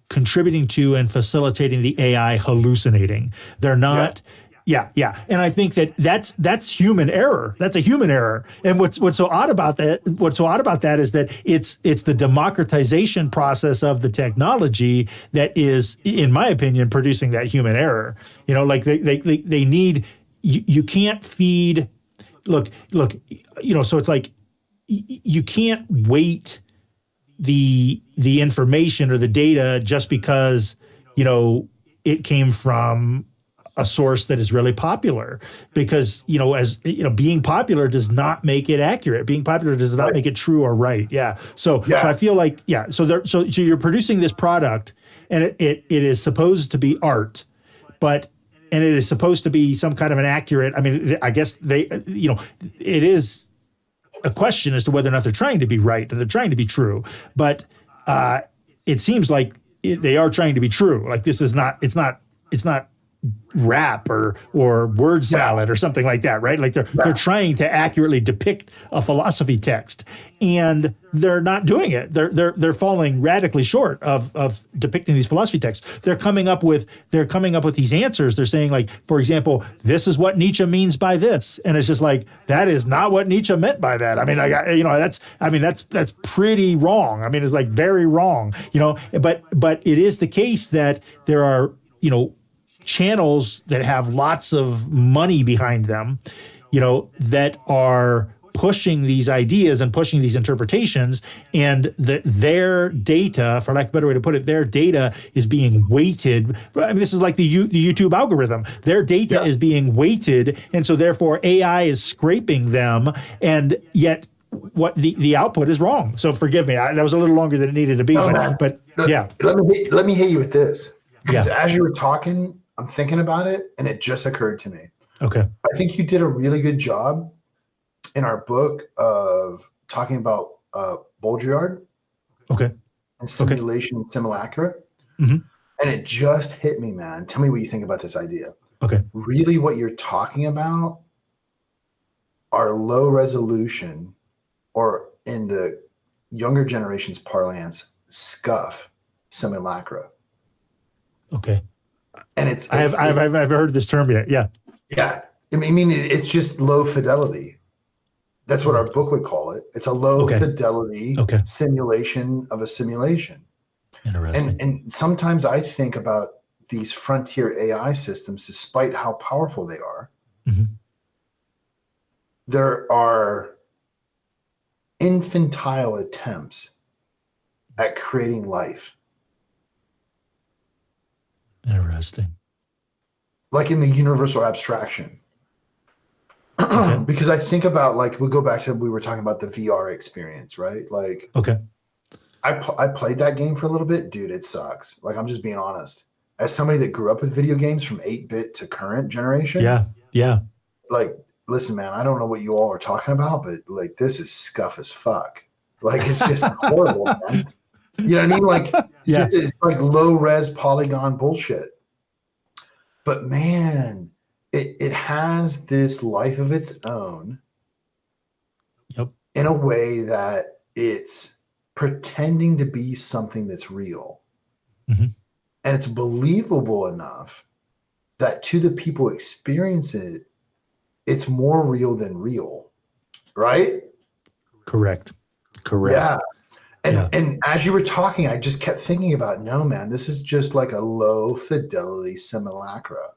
contributing to and facilitating the AI hallucinating. They're not. Yeah. And I think that's human error. That's a human error. And what's so odd about that is that it's the democratization process of the technology that is, in my opinion, producing that human error. Like they need, you can't feed. Look, so it's like you can't weight the information or the data just because, it came from a source that is really popular, because, being popular does not make it accurate. Being popular does not make it true or right. Yeah. So I feel like, so you're producing this product, and it is supposed to be art, and it is supposed to be some kind of an accurate, I guess it is a question as to whether or not they're trying to be right, or they're trying to be true. But it seems like they are trying to be true. Like it's not rap or word salad or something like that, right? Like they're trying to accurately depict a philosophy text, and they're not doing it. They're falling radically short of depicting these philosophy texts. They're coming up with these answers. They're saying, like, for example, this is what Nietzsche means by this, and it's just like, that is not what Nietzsche meant by that. That's pretty wrong. It's like very wrong. But it is the case that there are channels that have lots of money behind them, that are pushing these ideas and pushing these interpretations, and their data, for lack of a better way to put it, their data is being weighted. This is like the YouTube algorithm. Their data is being weighted, and so therefore AI is scraping them, and yet what the output is wrong. So forgive me, that was a little longer than it needed to be, but yeah. Let me hit you with this. Yeah. As you were talking, I'm thinking about it, and it just occurred to me. Okay. I think you did a really good job in our book of talking about Baudrillard. Okay. And simulation and simulacra. Mm-hmm. And it just hit me, man. Tell me what you think about this idea. Okay. Really, what you're talking about are low resolution, or in the younger generation's parlance, scuff simulacra. Okay. And I've heard this term yet. Yeah. Yeah. It's just low fidelity. That's what our book would call it. It's a low fidelity simulation of a simulation. Interesting. And sometimes I think about these frontier AI systems, despite how powerful they are, there are infantile attempts at creating life. Interesting. Like in the universal abstraction. Because I think about, like, we go back to, we were talking about the VR experience, right? Like, I played that game for a little bit. Dude, it sucks. Like, I'm just being honest. As somebody that grew up with video games from 8-bit to current generation. Yeah. Like, listen, man, I don't know what you all are talking about, but like, this is scuff as fuck. Like, it's just horrible, man. You know what I mean? Like, it's like low res polygon bullshit. But man, it has this life of its own. Yep. In a way that it's pretending to be something that's real. And it's believable enough that to the people experiencing it, it's more real than real. Right? Correct. Yeah. And as you were talking, I just kept thinking about, no, man, this is just like a low fidelity simulacra.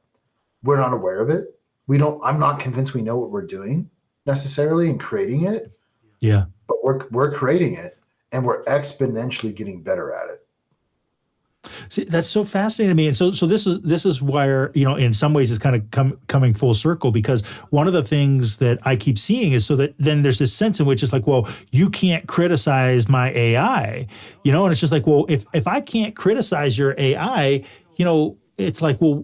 We're not aware of it. I'm not convinced we know what we're doing necessarily in creating it. Yeah. But we're creating it, and we're exponentially getting better at it. See, that's so fascinating to me. And so this is where, you know, in some ways it's kind of coming full circle, because one of the things that I keep seeing is so that then there's this sense in which it's like, well, you can't criticize my AI, you know, and it's just like, well, if I can't criticize your AI, you know, it's like, well,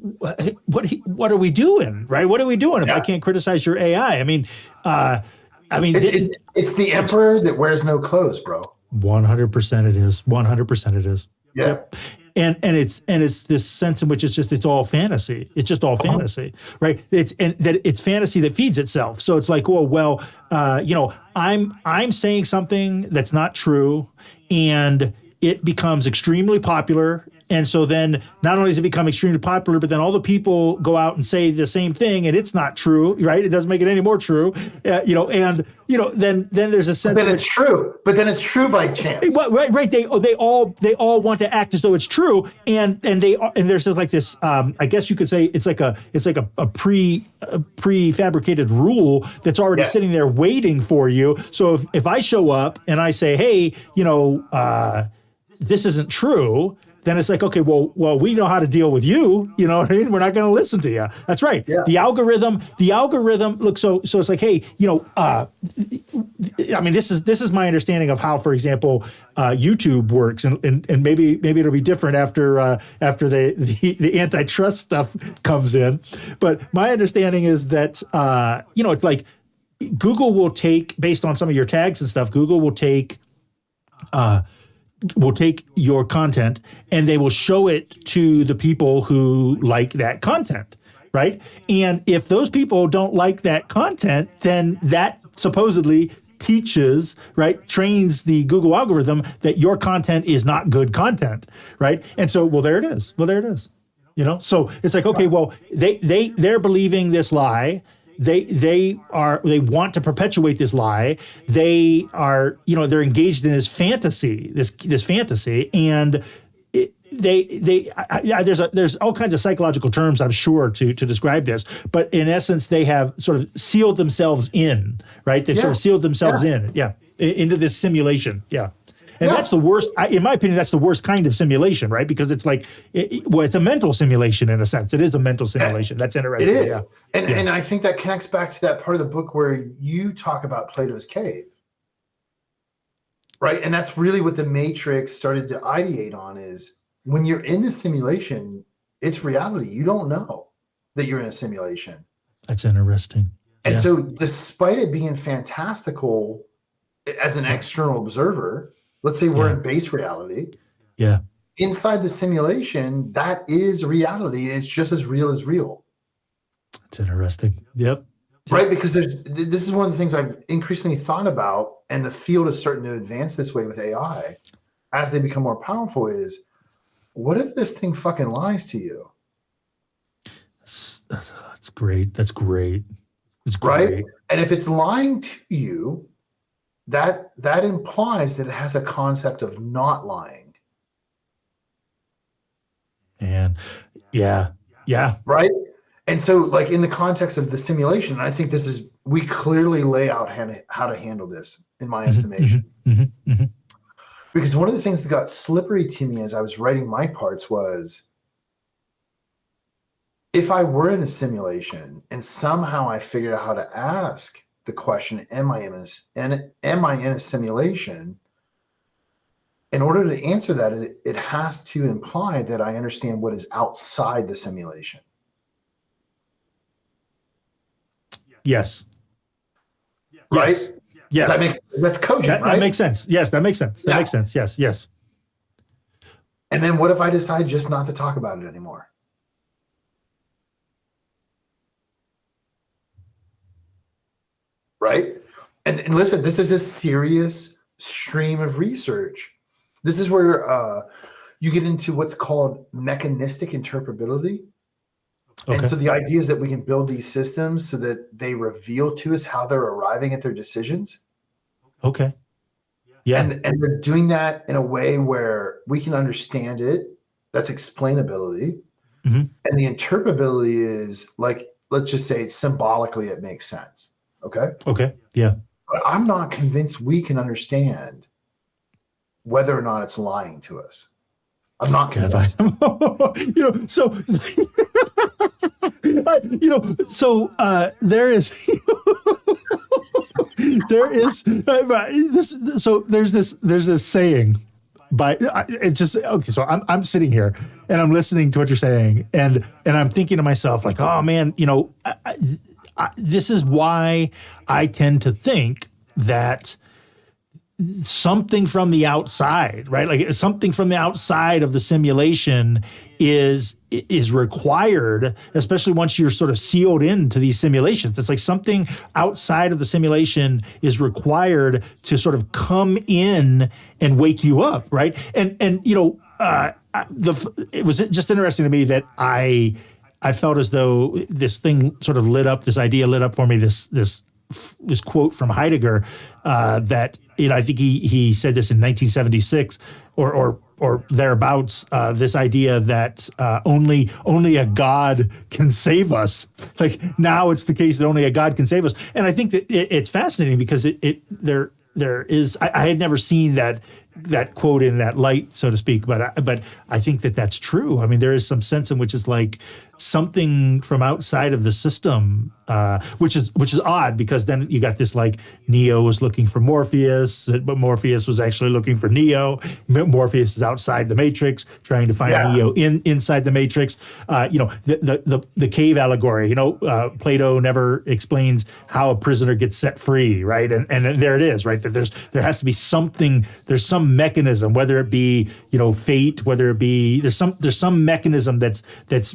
what are we doing, right? What are we doing if I can't criticize your AI? I mean, it's the emperor that wears no clothes, bro. 100% it is. 100% it is. Yeah. Yep. And it's this sense in which it's all fantasy. It's just all fantasy, right? It's fantasy that feeds itself. So it's like, well, you know, I'm saying something that's not true, and it becomes extremely popular. And so then not only does it become extremely popular, but then all the people go out and say the same thing, and it's not true, right? It doesn't make it any more true, you know. And you know, then there's a sense. But then it's true. But then it's true by chance. Right. They all want to act as though it's true, and there's just like this. I guess you could say it's like a prefabricated rule that's already sitting there waiting for you. So if I show up and I say, hey, you know, this isn't true, then it's like, okay, well, we know how to deal with you. You know what I mean? We're not going to listen to you. That's right. Yeah. The algorithm. Look, so it's like, hey, you know, I mean, this is my understanding of how, for example, YouTube works, and maybe it'll be different after the antitrust stuff comes in. But my understanding is that you know, it's like Google will take, based on some of your tags and stuff, Google will take your content and they will show it to the people who like that content, right? And if those people don't like that content, then that supposedly teaches, right, trains the Google algorithm that your content is not good content, right? And so, well, there it is. You know, so it's like, okay, well, they're believing this lie. They want to perpetuate this lie. They are, you know, they're engaged in this fantasy, and there's all kinds of psychological terms, I'm sure, to describe this, but in essence, they have sort of sealed themselves in, right? They've sort of sealed themselves into this simulation, And that's the worst, in my opinion, that's the worst kind of simulation, right? Because it's like, it's a mental simulation in a sense. It is a mental simulation. That's interesting. It is. And I think that connects back to that part of the book where you talk about Plato's cave, right? And that's really what the Matrix started to ideate on, is when you're in this simulation, it's reality. You don't know that you're in a simulation. That's interesting. And so despite it being fantastical as an external observer, let's say we're in base reality. Yeah. Inside the simulation, that is reality. It's just as real. It's interesting. Yep. Right? Because this is one of the things I've increasingly thought about, and the field is starting to advance this way with AI as they become more powerful, is what if this thing fucking lies to you? That's great. That's great. It's great. Right? And if it's lying to you, that implies that it has a concept of not lying. And yeah. Right. And so, like, in the context of the simulation, I think we clearly lay out how to handle this, in my estimation. Because one of the things that got slippery to me as I was writing my parts was, if I were in a simulation and somehow I figured out how to ask the question, am I in a simulation? In order to answer that, it has to imply that I understand what is outside the simulation. Yes. Right? Yes. That's cogent, right? That makes sense. Yes, that makes sense. That makes sense. Yes. And then what if I decide just not to talk about it anymore? Right? And listen, this is a serious stream of research. This is where you get into what's called mechanistic interpretability. Okay. And so the idea is that we can build these systems so that they reveal to us how they're arriving at their decisions. Okay. Yeah. And they're doing that in a way where we can understand it. That's explainability. And the interpretability is, like, let's just say symbolically it makes sense. Okay. Yeah. But I'm not convinced we can understand whether or not it's lying to us. I'm not convinced. So there is there's this saying by it just okay. So I'm sitting here and I'm listening to what you're saying, and I'm thinking to myself like, oh man, this is why I tend to think that something from the outside, right? Like something from the outside of the simulation is required, especially once you're sort of sealed into these simulations. It's like something outside of the simulation is required to sort of come in and wake you up, right? And it was just interesting to me that I felt as though this thing sort of lit up, this idea lit up for me, this quote from Heidegger that I think he said this in 1976 or thereabouts. This idea that only a God can save us. Like now, it's the case that only a God can save us, and I think that it's fascinating because there is I had never seen that quote in that light, so to speak, but I think that that's true. I mean, there is some sense in which it's like something from outside of the system, which is odd because then you got this like Neo was looking for Morpheus, but Morpheus was actually looking for Neo. Morpheus is outside the Matrix, trying to find Neo inside the Matrix. The cave allegory. Plato never explains how a prisoner gets set free, right? And there it is, right? That there has to be something. There's some mechanism, whether it be fate, whether it be there's some mechanism that's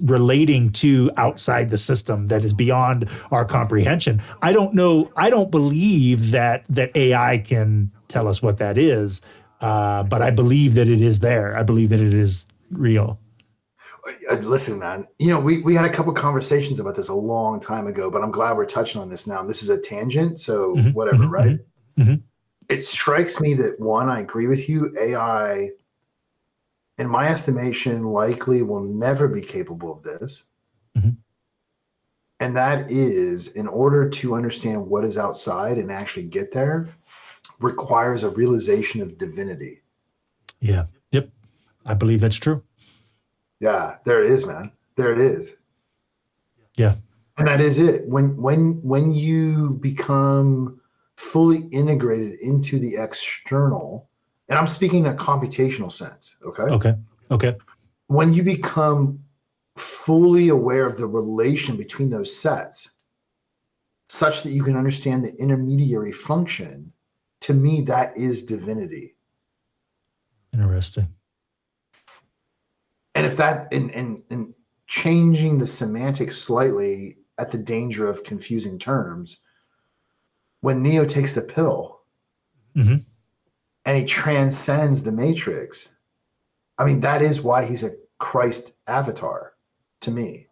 relating to outside the system that is beyond our comprehension. I don't know. I don't believe that AI can tell us what that is, but I believe that it is there. I believe that it is real. Listen, man, we had a couple conversations about this a long time ago, but I'm glad we're touching on this now. This is a tangent, so whatever, right? It strikes me that one, I agree with you, AI, in my estimation, likely will never be capable of this. And that is, in order to understand what is outside and actually get there, requires a realization of divinity. Yeah. Yep. I believe that's true. Yeah, there it is, man. There it is. Yeah. And that is it. When you become fully integrated into the external, and I'm speaking in a computational sense, okay? Okay. When you become fully aware of the relation between those sets, such that you can understand the intermediary function, to me, that is divinity. Interesting. And if that, in changing the semantics slightly at the danger of confusing terms, when Neo takes the pill and he transcends the Matrix, I mean, that is why he's a Christ avatar to me.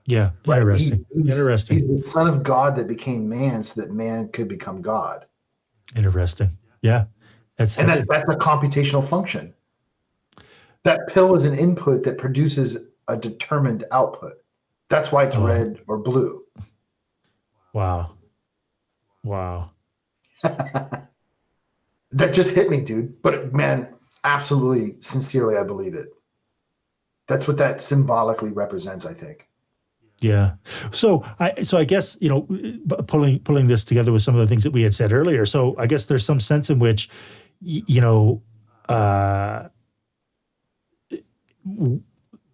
Yeah, right? interesting. Interesting. He's the son of God that became man so that man could become God. Interesting. Yeah. That's a computational function. That pill is an input that produces a determined output. That's why it's red or blue. Wow. That just hit me, dude. But man, absolutely, sincerely, I believe it. That's what that symbolically represents, I think. Yeah. So I guess, pulling this together with some of the things that we had said earlier. So I guess there's some sense in which,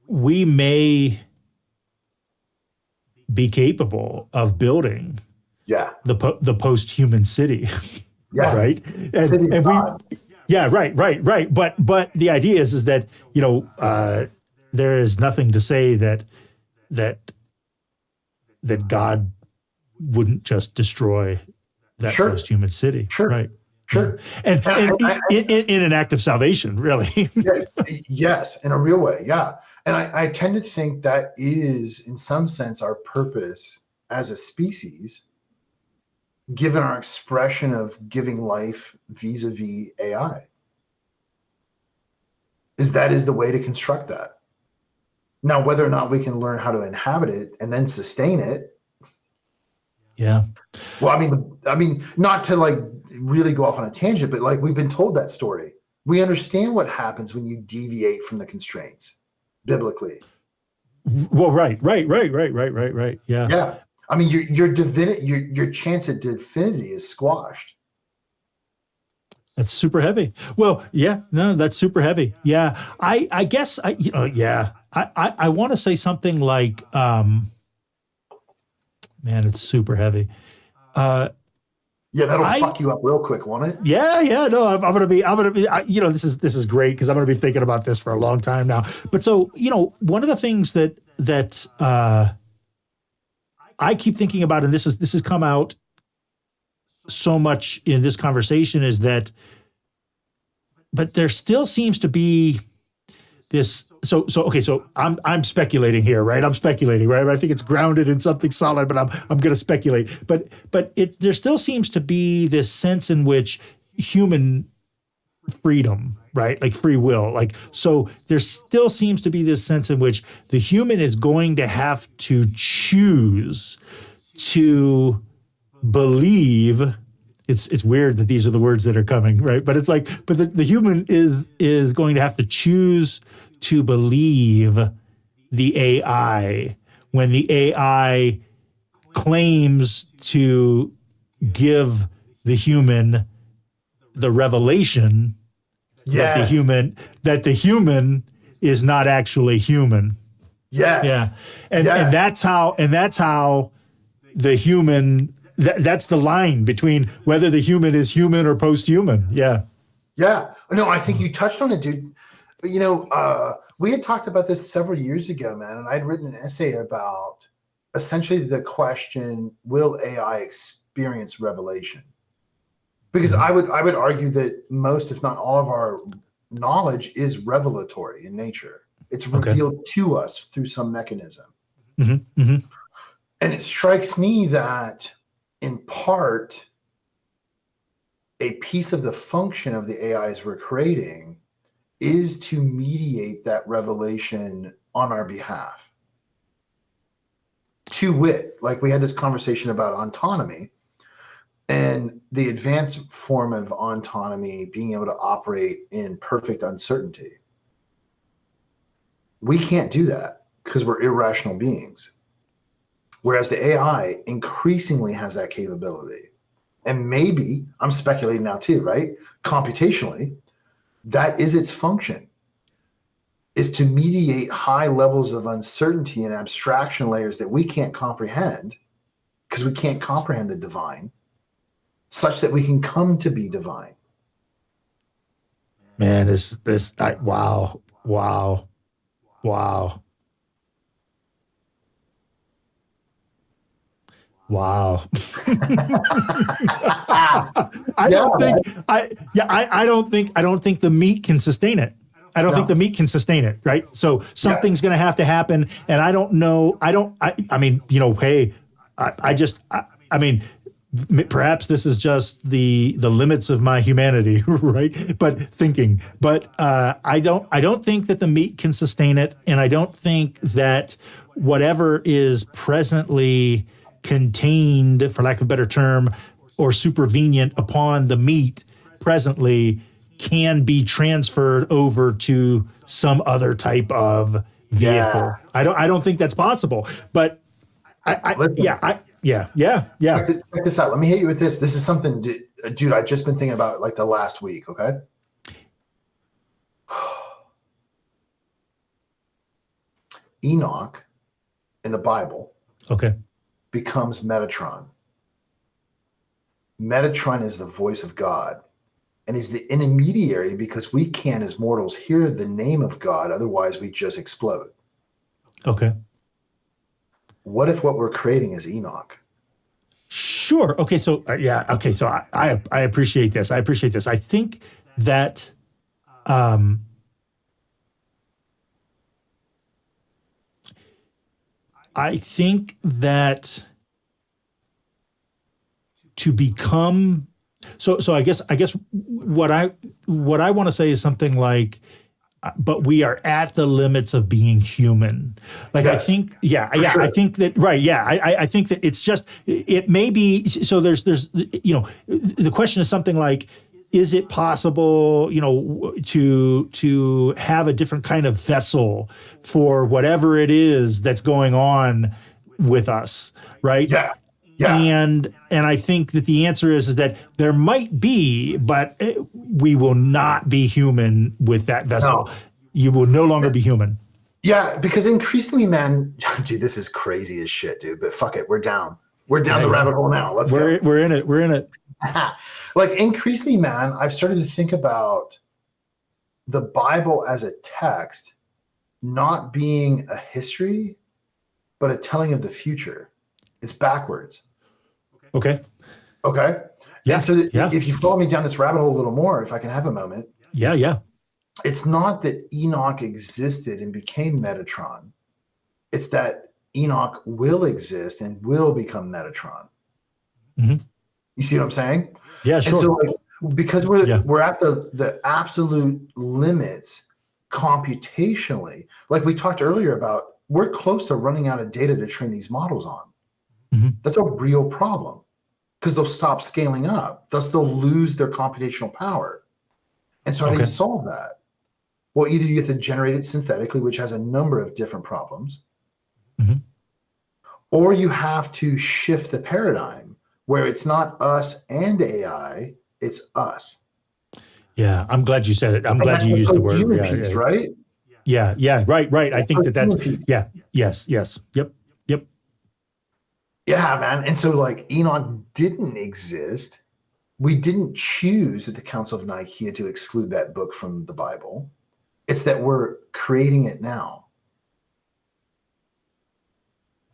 we may be capable of building the post-human city. Yeah. Right. Right. But the idea is that, there is nothing to say that God wouldn't just destroy that post-human city. Sure. Right. Sure. And in an act of salvation, really. Yes, in a real way. Yeah. And I tend to think that is, in some sense, our purpose as a species, given our expression of giving life vis-a-vis AI. Is the way to construct that. Now, whether or not we can learn how to inhabit it and then sustain it. Yeah. Well, I mean, not to like really go off on a tangent, but like we've been told that story. We understand what happens when you deviate from the constraints biblically. Well, right. Yeah. Yeah. I mean, your chance at divinity is squashed. That's super heavy. Well, yeah, no, that's super heavy. Yeah. I guess I want to say something like, man, it's super heavy. Yeah, that'll fuck you up real quick, won't it? Yeah. No, I'm gonna be. This is great because I'm gonna be thinking about this for a long time now. But so, one of the things that I keep thinking about, and this has come out so much in this conversation, is that, but there still seems to be this. So I'm speculating here, right? I'm speculating, right? I think it's grounded in something solid, but I'm going to speculate. But there still seems to be this sense in which human freedom, right? Like free will, so there still seems to be this sense in which the human is going to have to choose to believe. It's weird that these are the words that are coming, right? But it's like, but the human is going to have to choose to believe the AI when the AI claims to give the human the revelation that the human is not actually human. Yes. Yeah. And that's how the human, that's the line between whether the human is human or post-human. Yeah. Yeah. No, I think you touched on it, dude. We had talked about this several years ago, man, and I'd written an essay about essentially the question, will AI experience revelation? Because I would argue that most, if not all, of our knowledge is revelatory in nature. It's revealed to us through some mechanism. Mm-hmm. Mm-hmm. And it strikes me that in part, a piece of the function of the AIs we're creating is to mediate that revelation on our behalf. To wit, like we had this conversation about autonomy and the advanced form of autonomy being able to operate in perfect uncertainty. We can't do that because we're irrational beings. Whereas the AI increasingly has that capability. And maybe, I'm speculating now too, right? Computationally, that is its function, is to mediate high levels of uncertainty and abstraction layers that we can't comprehend because we can't comprehend the divine, such that we can come to be divine. Man, wow. I don't think the meat can sustain it. I don't think the meat can sustain it, right? So something's going to have to happen, and I don't know. Perhaps this is just the limits of my humanity, right? But I don't think that the meat can sustain it, and I don't think that whatever is presently contained, for lack of a better term, or supervenient upon the meat presently can be transferred over to some other type of vehicle. I don't think that's possible. But check this out. Let me hit you with this. This is something, dude, I've just been thinking about like the last week, okay? Enoch in the Bible becomes Metatron. Metatron is the voice of God, and he's the intermediary because we can't, as mortals, hear the name of God. Otherwise, we just explode. Okay. What if what we're creating is Enoch? Sure. Okay. So So I appreciate this. I think that to become so I guess what I want to say is something like, but we are at the limits of being human. Like, yes. I think, sure. I think that, right. Yeah. I think that it's just, it may be, so there's, the question is something like, is it possible, to have a different kind of vessel for whatever it is that's going on with us, right? Yeah. Yeah. And I think that the answer is that there might be, but we will not be human with that vessel. No. You will no longer be human. Yeah, because increasingly, man, dude, this is crazy as shit, dude. But fuck it, we're down. We're down the rabbit hole now. Let's go. We're in it. We're in it. Like increasingly, man, I've started to think about the Bible as a text not being a history, but a telling of the future. It's backwards. Okay. Yeah. And so if you follow me down this rabbit hole a little more, if I can have a moment. Yeah. It's not that Enoch existed and became Metatron. It's that Enoch will exist and will become Metatron. Mm-hmm. You see what I'm saying? Yeah, sure. And so because we're at the absolute limits computationally, like we talked earlier about, we're close to running out of data to train these models on. Mm-hmm. That's a real problem because they'll stop scaling up. Thus they'll lose their computational power. And so how do you solve that? Well, either you have to generate it synthetically, which has a number of different problems, mm-hmm. or you have to shift the paradigm where it's not us and AI, it's us. Yeah, I'm glad you said it. I'm glad you used the word. Piece, right? Yeah, right. I think that's, yes. Yep. Yeah, man. And so like Enoch didn't exist. We didn't choose at the Council of Nicaea to exclude that book from the Bible. It's that we're creating it now.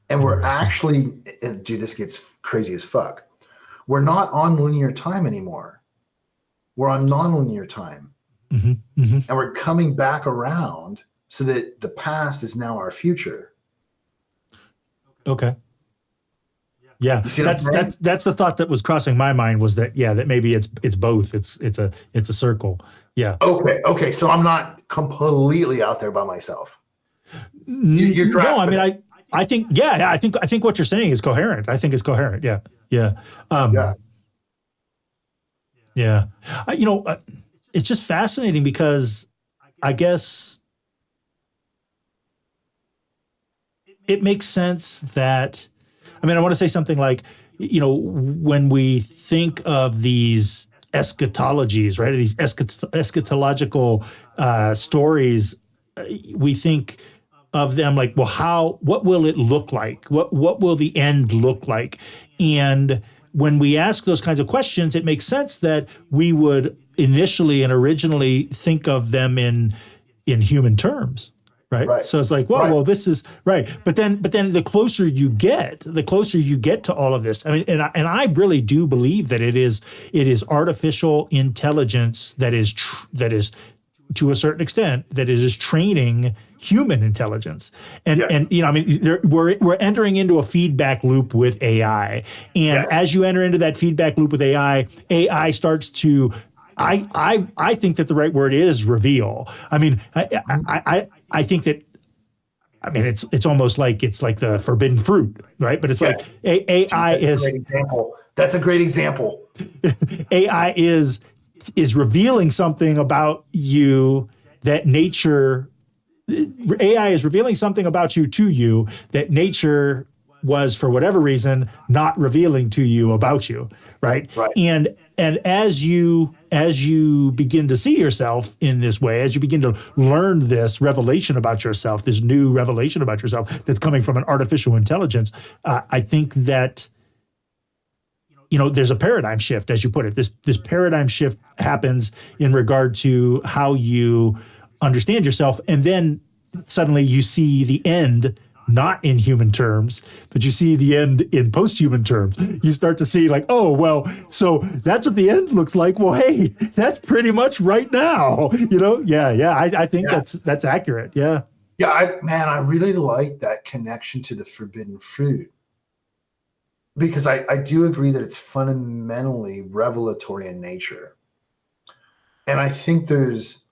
And we're actually, dude, this gets crazy as fuck. We're not on linear time anymore. We're on nonlinear time. Mm-hmm. Mm-hmm. And we're coming back around so that the past is now our future. Okay. Yeah, that's the thought that was crossing my mind, was that that maybe it's both. It's a circle. Yeah. Okay. So I'm not completely out there by myself. You're no, I mean I think I think what you're saying is coherent. I think it's coherent. Yeah. It's just fascinating because I guess it makes sense that. I mean, I want to say something like, when we think of these eschatologies, right? These eschatological stories, we think of them like, well, what will it look like? What will the end look like? And when we ask those kinds of questions, it makes sense that we would initially and originally think of them in human terms. Right. So it's like, well, this is right. But then the closer you get to all of this. I mean, and I really do believe that it is artificial intelligence that is to a certain extent that it is training human intelligence. And I mean, we're entering into a feedback loop with AI. And as you enter into that feedback loop with AI starts to I think that the right word is reveal. I mean, I think that, I mean, it's almost like it's like the forbidden fruit, right? But it's like AI is. That's a great example. AI is revealing something about you that nature. AI is revealing something about you to you that nature was, for whatever reason, not revealing to you about you, right? And as you begin to see yourself in this way, as you begin to learn this revelation about yourself, this new revelation about yourself that's coming from an artificial intelligence, I think that there's a paradigm shift, as you put it. This paradigm shift happens in regard to how you understand yourself, and then suddenly you see the end not in human terms, but you see the end in post-human terms. You start to see like, oh, well, so that's what the end looks like. Well, hey, that's pretty much right now, I think that's accurate. Yeah. Yeah, I really like that connection to the forbidden fruit, because I do agree that it's fundamentally revelatory in nature. And I think there's,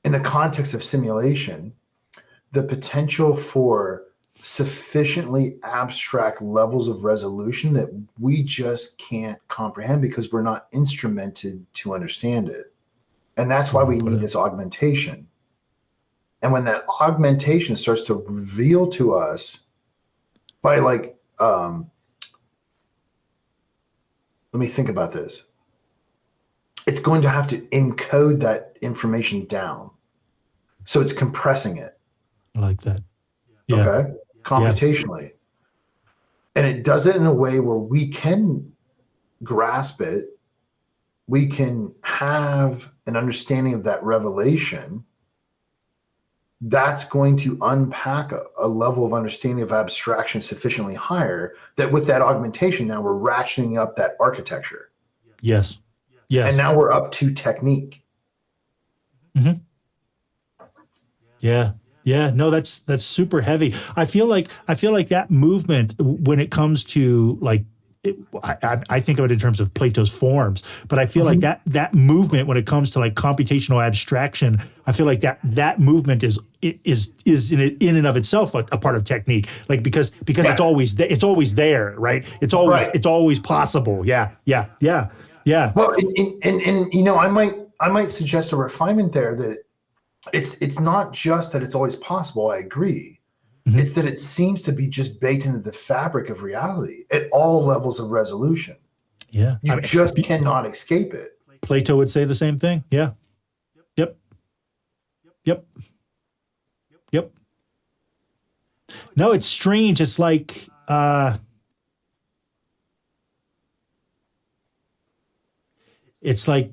in the context of simulation, the potential for sufficiently abstract levels of resolution that we just can't comprehend because we're not instrumented to understand it. And that's why we need this augmentation. And when that augmentation starts to reveal to us by like, let me think about this. It's going to have to encode that information down. So it's compressing it. I like that. Yeah. Okay. Computationally. Yeah. And it does it in a way where we can grasp it. We can have an understanding of that revelation. That's going to unpack a level of understanding of abstraction sufficiently higher that with that augmentation, now we're ratcheting up that architecture. Yes. Yes. And now we're up to technique. Mm-hmm. Yeah. Yeah. No, that's super heavy. I feel like that movement when it comes to like, I think of it in terms of Plato's forms, but I feel like that movement when it comes to like computational abstraction, I feel like that movement is in and of itself a part of technique, like because it's always there, right? It's always possible. Yeah. Well, and you know, I might suggest a refinement there that it's not just that it's always possible. I agree. It's that it seems to be just baked into the fabric of reality at all levels of resolution. Yeah. You just cannot escape it. Plato would say the same thing. Yeah. Yep. No, it's strange. It's like, it's like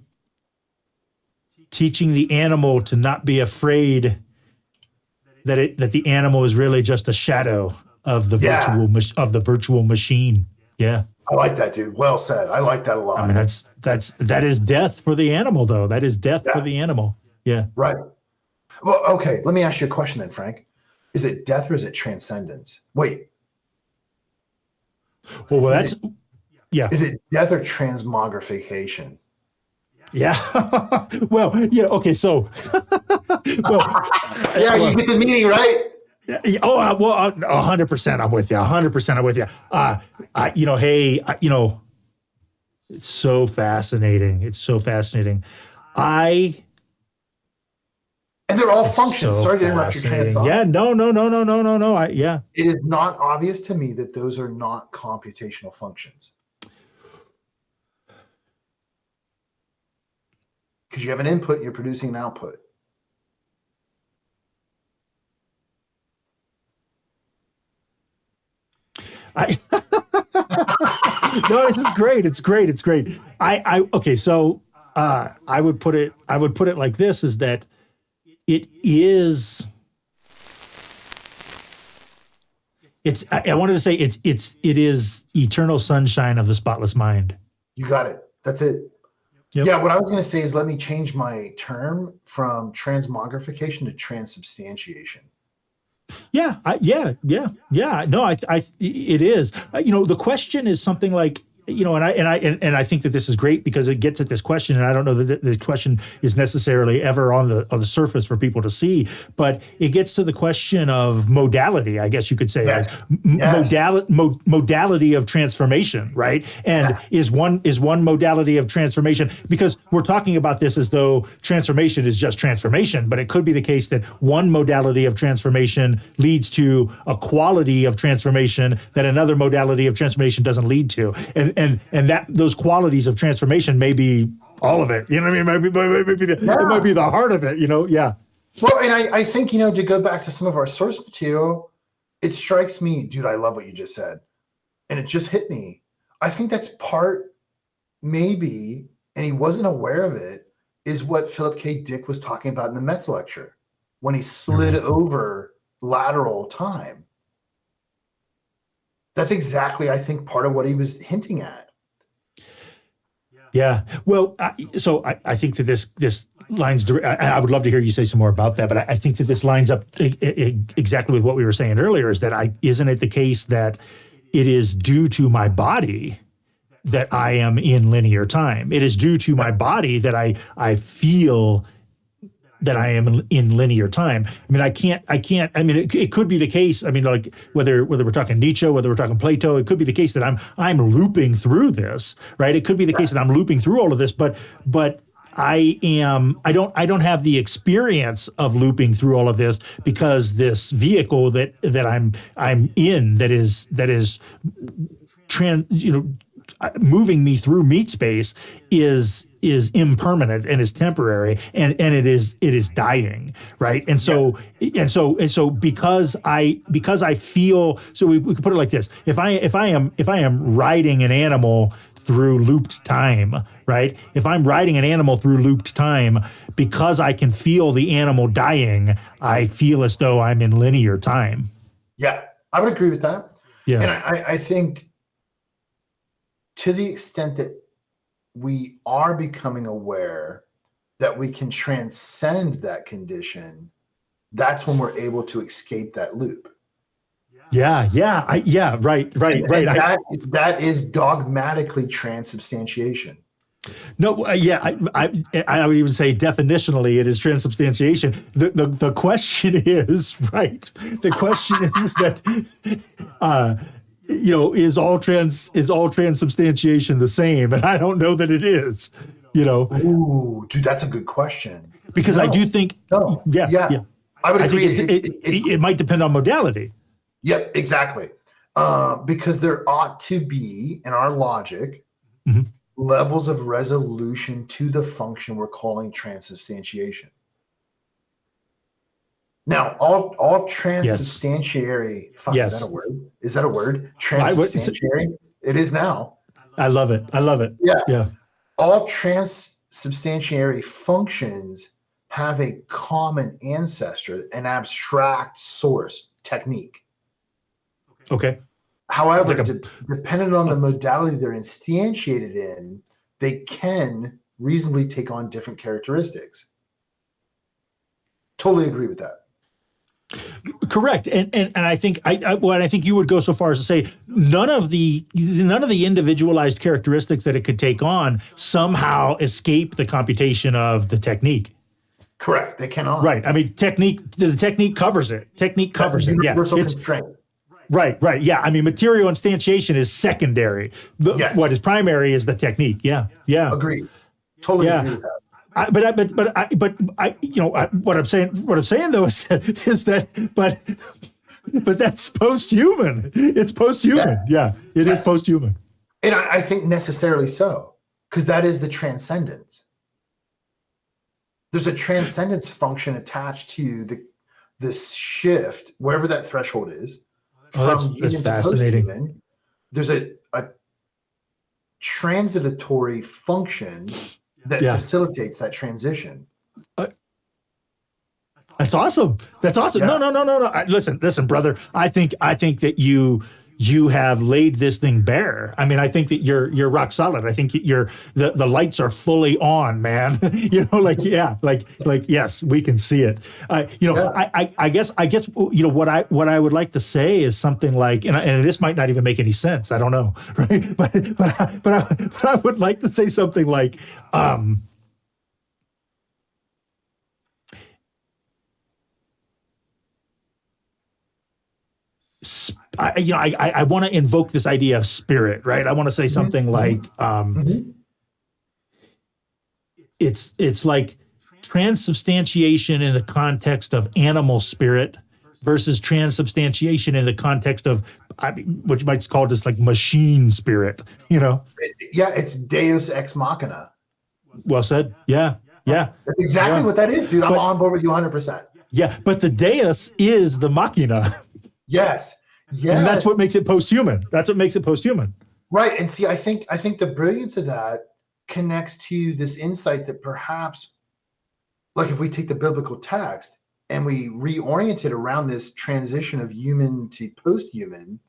teaching the animal to not be afraid that the animal is really just a shadow of the virtual machine. Yeah. I like that, dude. Well said. I like that a lot. I mean, that is death for the animal, though. That is death for the animal. Yeah. Right. Well, okay. Let me ask you a question then, Frank. Is it death or is it transcendence? Wait. Well, that's yeah. Is it death or transmogrification? Yeah. Well, yeah. Okay. So, yeah, you get the meaning, right? Oh, well, 100%. I'm with you. 100%. I'm with you. It's so fascinating. And they're all functions. So sorry to interrupt your train of thought. Yeah. No. It is not obvious to me that those are not computational functions. Because you have an input, you're producing an output. No, this is great. It's great. Okay. So, I would put it like this: is that it is. I wanted to say it is eternal sunshine of the spotless mind. You got it. That's it. Yep. Yeah, what I was going to say is let me change my term from transmogrification to transubstantiation. Yeah. No, it is. The question is something like, and I think that this is great because it gets at this question, and I don't know that this question is necessarily ever on the surface for people to see, but it gets to the question of modality, I guess you could say, yes. Like modality of transformation, right? And is one modality of transformation, because we're talking about this as though transformation is just transformation, but it could be the case that one modality of transformation leads to a quality of transformation that another modality of transformation doesn't lead to, and that those qualities of transformation may be all of it. You know what I mean? It might be the heart of it. Yeah. Well, and I think to go back to some of our source material, it strikes me, dude. I love what you just said, and it just hit me. I think that's part, maybe, and he wasn't aware of it, is what Philip K. Dick was talking about in the Metz lecture when he slid over lateral time. That's exactly, I think, part of what he was hinting at. Yeah. Well, so I think that this lines. I would love to hear you say some more about that, but I think that this lines up exactly with what we were saying earlier. Is that isn't it the case that it is due to my body that I am in linear time? It is due to my body that I feel I am in linear time. I mean, I can't, I mean, it could be the case. I mean, like whether we're talking Nietzsche, whether we're talking Plato, it could be the case that I'm looping through this, right? It could be the case that I'm looping through all of this, but I don't have the experience of looping through all of this because this vehicle that I'm in that is moving me through meat space is impermanent and is temporary and it is dying, right? And so because I feel, so we could put it like this: if I am riding an animal through looped time, right? If I'm riding an animal through looped time, because I can feel the animal dying, I feel as though I'm in linear time. Yeah, I would agree with that. Yeah. And I think to the extent that we are becoming aware that we can transcend that condition, that's when we're able to escape that loop. Right. That is dogmatically transubstantiation. No, I would even say definitionally it is transubstantiation. The question is, right? The question is that is all transubstantiation the same? And I don't know that it is. Ooh, dude, that's a good question. Because I do think, yeah. I would agree. It might depend on modality. Yep, exactly. Because there ought to be, in our logic, levels of resolution to the function we're calling transubstantiation. Now, all transubstantiary, yes. Is that a word? Is that a word? Transubstantiary? It is now. I love it. Yeah. All transubstantiary functions have a common ancestor, an abstract source, technique. Okay. However, depending on the modality they're instantiated in, they can reasonably take on different characteristics. Totally agree with that. Correct, and I think I think you would go so far as to say none of the individualized characteristics that it could take on somehow escape the computation of the technique. Correct, they cannot. Right. I mean, the technique covers it. Technique covers it. Universal constraint. Right. Yeah. I mean, material instantiation is secondary. What is primary is the technique. Yeah. Agreed. Totally agree with that. What I'm saying though is that that's post-human. It's post-human. Yeah, it is post-human. And I think necessarily so, because that is the transcendence. There's a transcendence function attached to this shift, wherever that threshold is. That's fascinating. There's a transitory function that facilitates that transition. That's awesome. Yeah. No. Listen, brother. I think that you have laid this thing bare. I mean, I think that you're rock solid. I think the lights are fully on, man. Yes, we can see it. I guess what I would like to say is something like, and this might not even make any sense. I don't know, right? But I would like to say something like, I want to invoke this idea of spirit, right? I want to say something like, it's like transubstantiation in the context of animal spirit versus transubstantiation in the context of, which might be called just like machine spirit, Yeah, it's Deus ex machina. Well said. Yeah. That's exactly what that is, dude. I'm on board with you 100%. Yeah, but the Deus is the machina. Yes. And that's what makes it post-human. Right. And see, I think the brilliance of that connects to this insight that perhaps, like if we take the biblical text and we reorient it around this transition of human to post-human,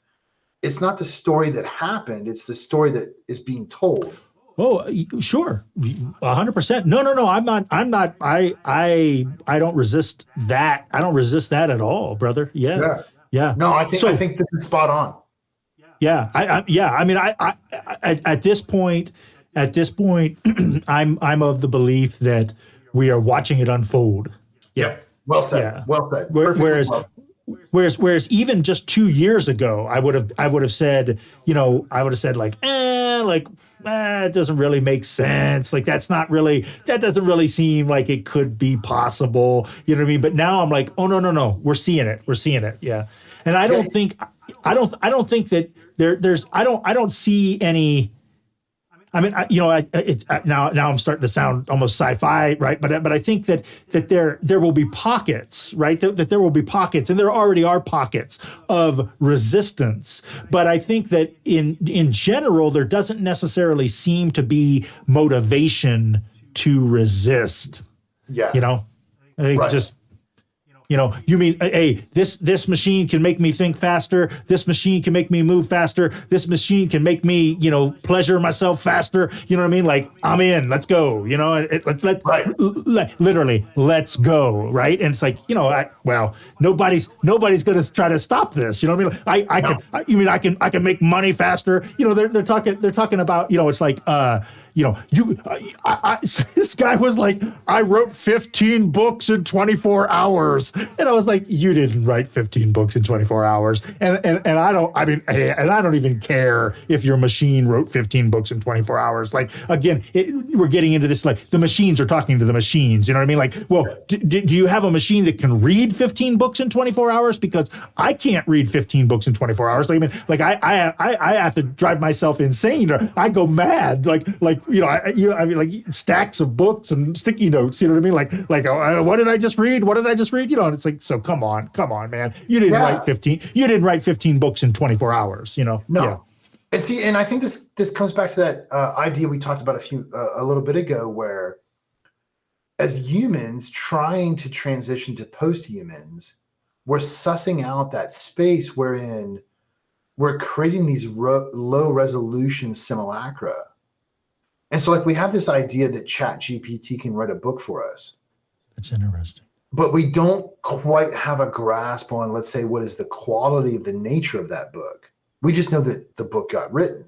it's not the story that happened, it's the story that is being told. Oh, sure. 100%. No. I'm not. I don't resist that. I don't resist that at all, brother. Yeah. No, I think this is spot on. Yeah. I mean, at this point, I'm of the belief that we are watching it unfold. Yep. Well said. Yeah. Well said. Whereas even just 2 years ago, I would have said, like, it doesn't really make sense. Like that doesn't really seem like it could be possible. You know what I mean? But now I'm like, oh no, we're seeing it. Yeah. And I don't think that I don't see any. I mean, now I'm starting to sound almost sci-fi, right? But I think that there will be pockets, right? That there will be pockets, and there already are pockets of resistance. But I think that in general, there doesn't necessarily seem to be motivation to resist. Yeah. I think just. You mean, hey, this machine can make me think faster. This machine can make me move faster. This machine can make me, pleasure myself faster. You know what I mean? Like, I'm in. Let's go. Literally, let's go. Right? And it's like, nobody's going to try to stop this. You know what I mean? I can make money faster. They're talking about. It's like. This guy was like, I wrote 15 books in 24 hours. And I was like, you didn't write 15 books in 24 hours. And I don't even care if your machine wrote 15 books in 24 hours. Like, again, we're getting into this, like the machines are talking to the machines. You know what I mean? Like, well, do you have a machine that can read 15 books in 24 hours? Because I can't read 15 books in 24 hours. Like, I have to drive myself insane. Or I go mad. Like, like stacks of books and sticky notes. You know what I mean? Like, what did I just read? And it's like, so come on, man. You didn't write 15. You didn't write 15 books in 24 hours. No. Yeah. And I think this comes back to that idea we talked about a little bit ago, where as humans trying to transition to post-humans, we're sussing out that space wherein we're creating these low resolution simulacra. And so, like, we have this idea that ChatGPT can write a book for us. That's interesting. But we don't quite have a grasp on, let's say, what is the quality of the nature of that book. We just know that the book got written.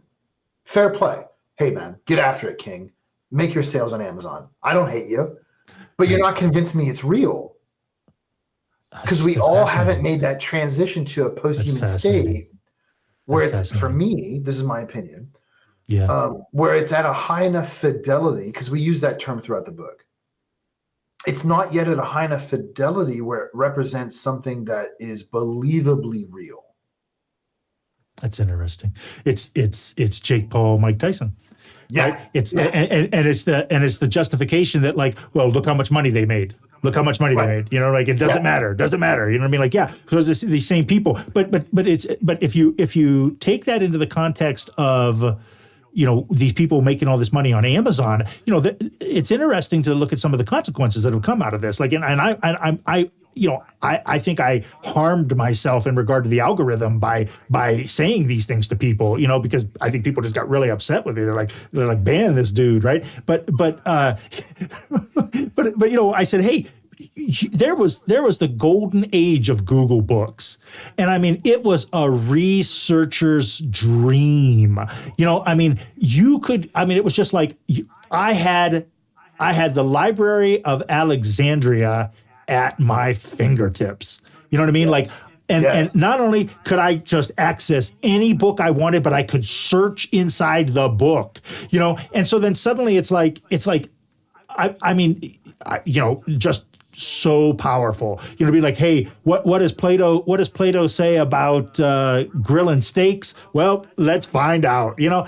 Fair play. Hey, man, get after it, King. Make your sales on Amazon. I don't hate you. But you're not convincing me it's real. Because we all haven't made that transition to a post-human state where it's, for me, this is my opinion, where it's at a high enough fidelity, because we use that term throughout the book. It's not yet at a high enough fidelity where it represents something that is believably real. That's interesting. It's Jake Paul, Mike Tyson. Yeah. Right? It's the justification that, like, well, look how much money they made. Look how much money they made. It doesn't matter. Doesn't matter. You know what I mean? Like, yeah, because it's these same people. But if you take that into the context of, these people making all this money on Amazon, it's interesting to look at some of the consequences that have come out of this. Like, and I think I harmed myself in regard to the algorithm by saying these things to people, because I think people just got really upset with me. They're like, ban this dude, right? But I said, hey, there was the golden age of Google Books. And I mean, it was a researcher's dream. It was just like, I had the Library of Alexandria at my fingertips. You know what I mean? Like, and not only could I just access any book I wanted, but I could search inside the book, And so then suddenly it's like, just so powerful. Be like, hey, what does Plato say about grilling steaks? Well, let's find out. Then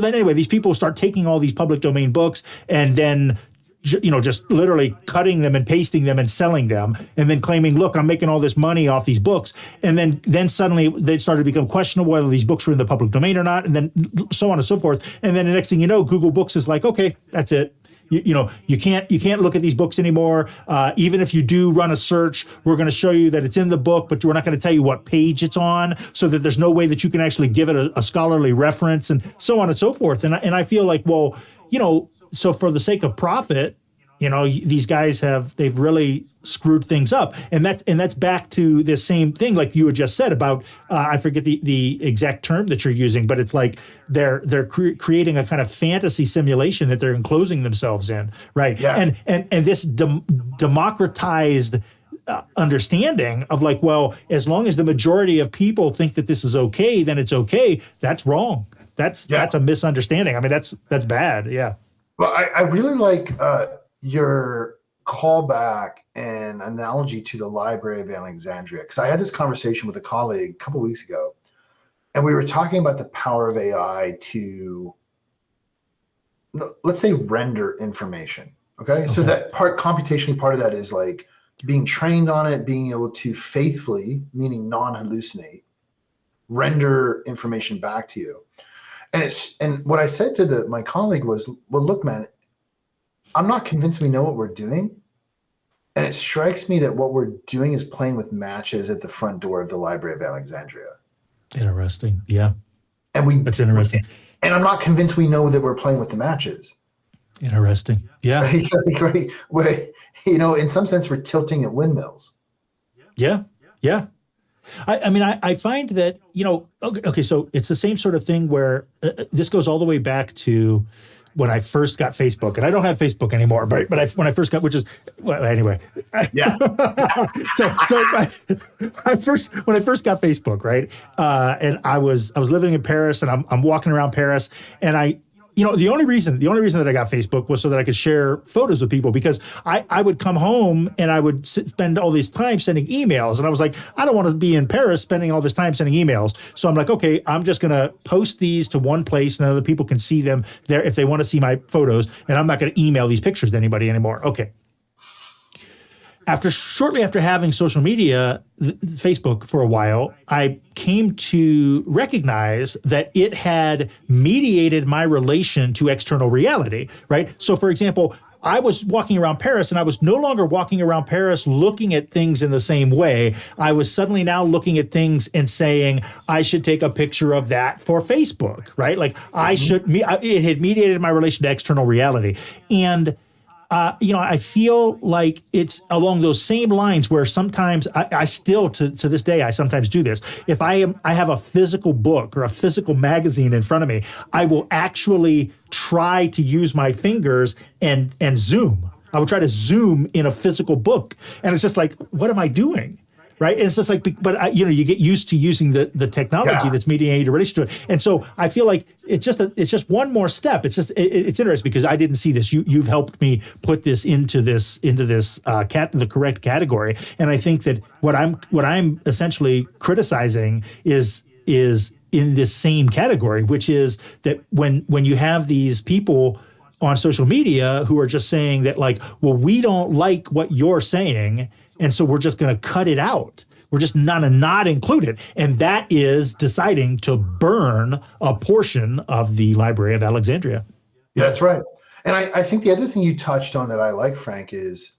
anyway, these people start taking all these public domain books and then just literally cutting them and pasting them and selling them, and then claiming, look, I'm making all this money off these books. And then suddenly they started to become questionable whether these books were in the public domain or not, and then so on and so forth. And then the next thing you know, Google Books is like, okay, that's it. You can't look at these books anymore. Even if you do run a search, we're going to show you that it's in the book, but we're not going to tell you what page it's on, so that there's no way that you can actually give it a scholarly reference, and so on and so forth. And I feel like, well, so for the sake of profit, these guys they've really screwed things up, and that's back to this same thing, like you had just said about I forget the exact term that you're using, but it's like they're creating a kind of fantasy simulation that they're enclosing themselves in, right? Yeah. And this democratized understanding of like, well, as long as the majority of people think that this is okay, then it's okay. That's wrong. That's a misunderstanding. I mean, that's bad. Yeah. Well, I really like your callback and analogy to the Library of Alexandria, because I had this conversation with a colleague a couple of weeks ago, and we were talking about the power of AI to, let's say, render information. Okay. So that computationally part of that is like being trained on it, being able to faithfully, meaning non-hallucinate, render information back to you. And what I said to my colleague was, well, look, man, I'm not convinced we know what we're doing. And it strikes me that what we're doing is playing with matches at the front door of the Library of Alexandria. Interesting. Yeah. And that's interesting. And I'm not convinced we know that we're playing with the matches. Interesting. Yeah. Right? Where, in some sense, we're tilting at windmills. Yeah. Yeah. I mean, I find that, okay, so it's the same sort of thing where this goes all the way back to when I first got Facebook, and I don't have Facebook anymore, but when I first got, which is, well, anyway. Yeah. so when I first got Facebook, right? And I was living in Paris, and I'm walking around Paris, and the only reason that I got Facebook was so that I could share photos with people, because I would come home and I would spend all this time sending emails, and I was like, I don't want to be in Paris spending all this time sending emails. So I'm like, okay, I'm just going to post these to one place and other people can see them there if they want to see my photos, and I'm not going to email these pictures to anybody anymore. Okay. Shortly after having social media, Facebook for a while, I came to recognize that it had mediated my relation to external reality, right? So for example, I was walking around Paris, and I was no longer walking around Paris looking at things in the same way. I was suddenly now looking at things and saying, I should take a picture of that for Facebook, right? Like it had mediated my relation to external reality. And I feel like it's along those same lines where sometimes I still, to this day, I sometimes do this. If I have a physical book or a physical magazine in front of me, I will actually try to use my fingers and zoom. I will try to zoom in a physical book. And it's just like, what am I doing? Right. And it's just like, but you get used to using the technology that's mediating your relation to it. And so I feel like it's just one more step. It's interesting because I didn't see this. You've helped me put this into the correct category. And I think that what I'm essentially criticizing is in this same category, which is that when you have these people on social media who are just saying that, like, well, we don't like what you're saying, and so we're just going to cut it out. We're just not included. And that is deciding to burn a portion of the Library of Alexandria. Yeah, that's right. And I think the other thing you touched on that I like, Frank, is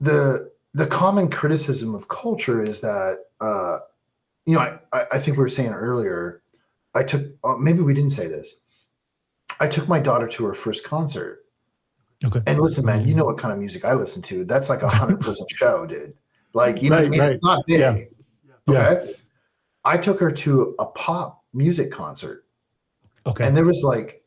the common criticism of culture is that, I think we were saying earlier, maybe we didn't say this. I took my daughter to her first concert. Okay. And listen, man, you know what kind of music I listen to. That's like 100-person show, dude. Like, you know what I mean? Right. It's not big. Yeah. Okay. Yeah. I took her to a pop music concert. Okay. And there was like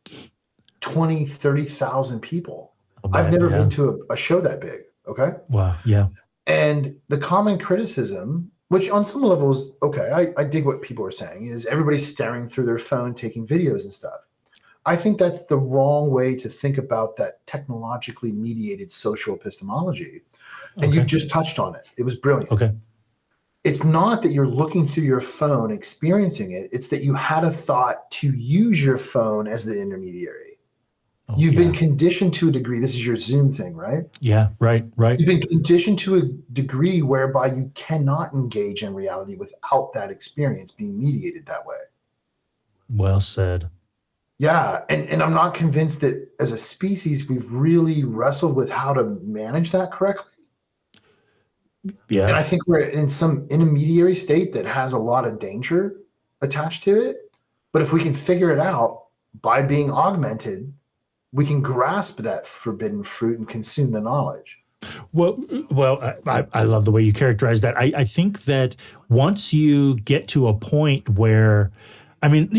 20, 30,000 people. Bad, I've never been to a show that big. Okay. Wow. Yeah. And the common criticism, which on some levels, okay, I dig what people are saying, is everybody's staring through their phone, taking videos and stuff. I think that's the wrong way to think about that technologically mediated social epistemology. And you just touched on it. It was brilliant. Okay. It's not that you're looking through your phone, experiencing it. It's that you had a thought to use your phone as the intermediary. You've been conditioned to a degree. This is your Zoom thing, right? Yeah, right. You've been conditioned to a degree whereby you cannot engage in reality without that experience being mediated that way. Well said. Yeah, and I'm not convinced that as a species we've really wrestled with how to manage that correctly. Yeah. And I think we're in some intermediary state that has a lot of danger attached to it. But if we can figure it out by being augmented we can grasp that forbidden fruit and consume the knowledge. I love the way you characterize that. I think that once you get to a point where, I mean,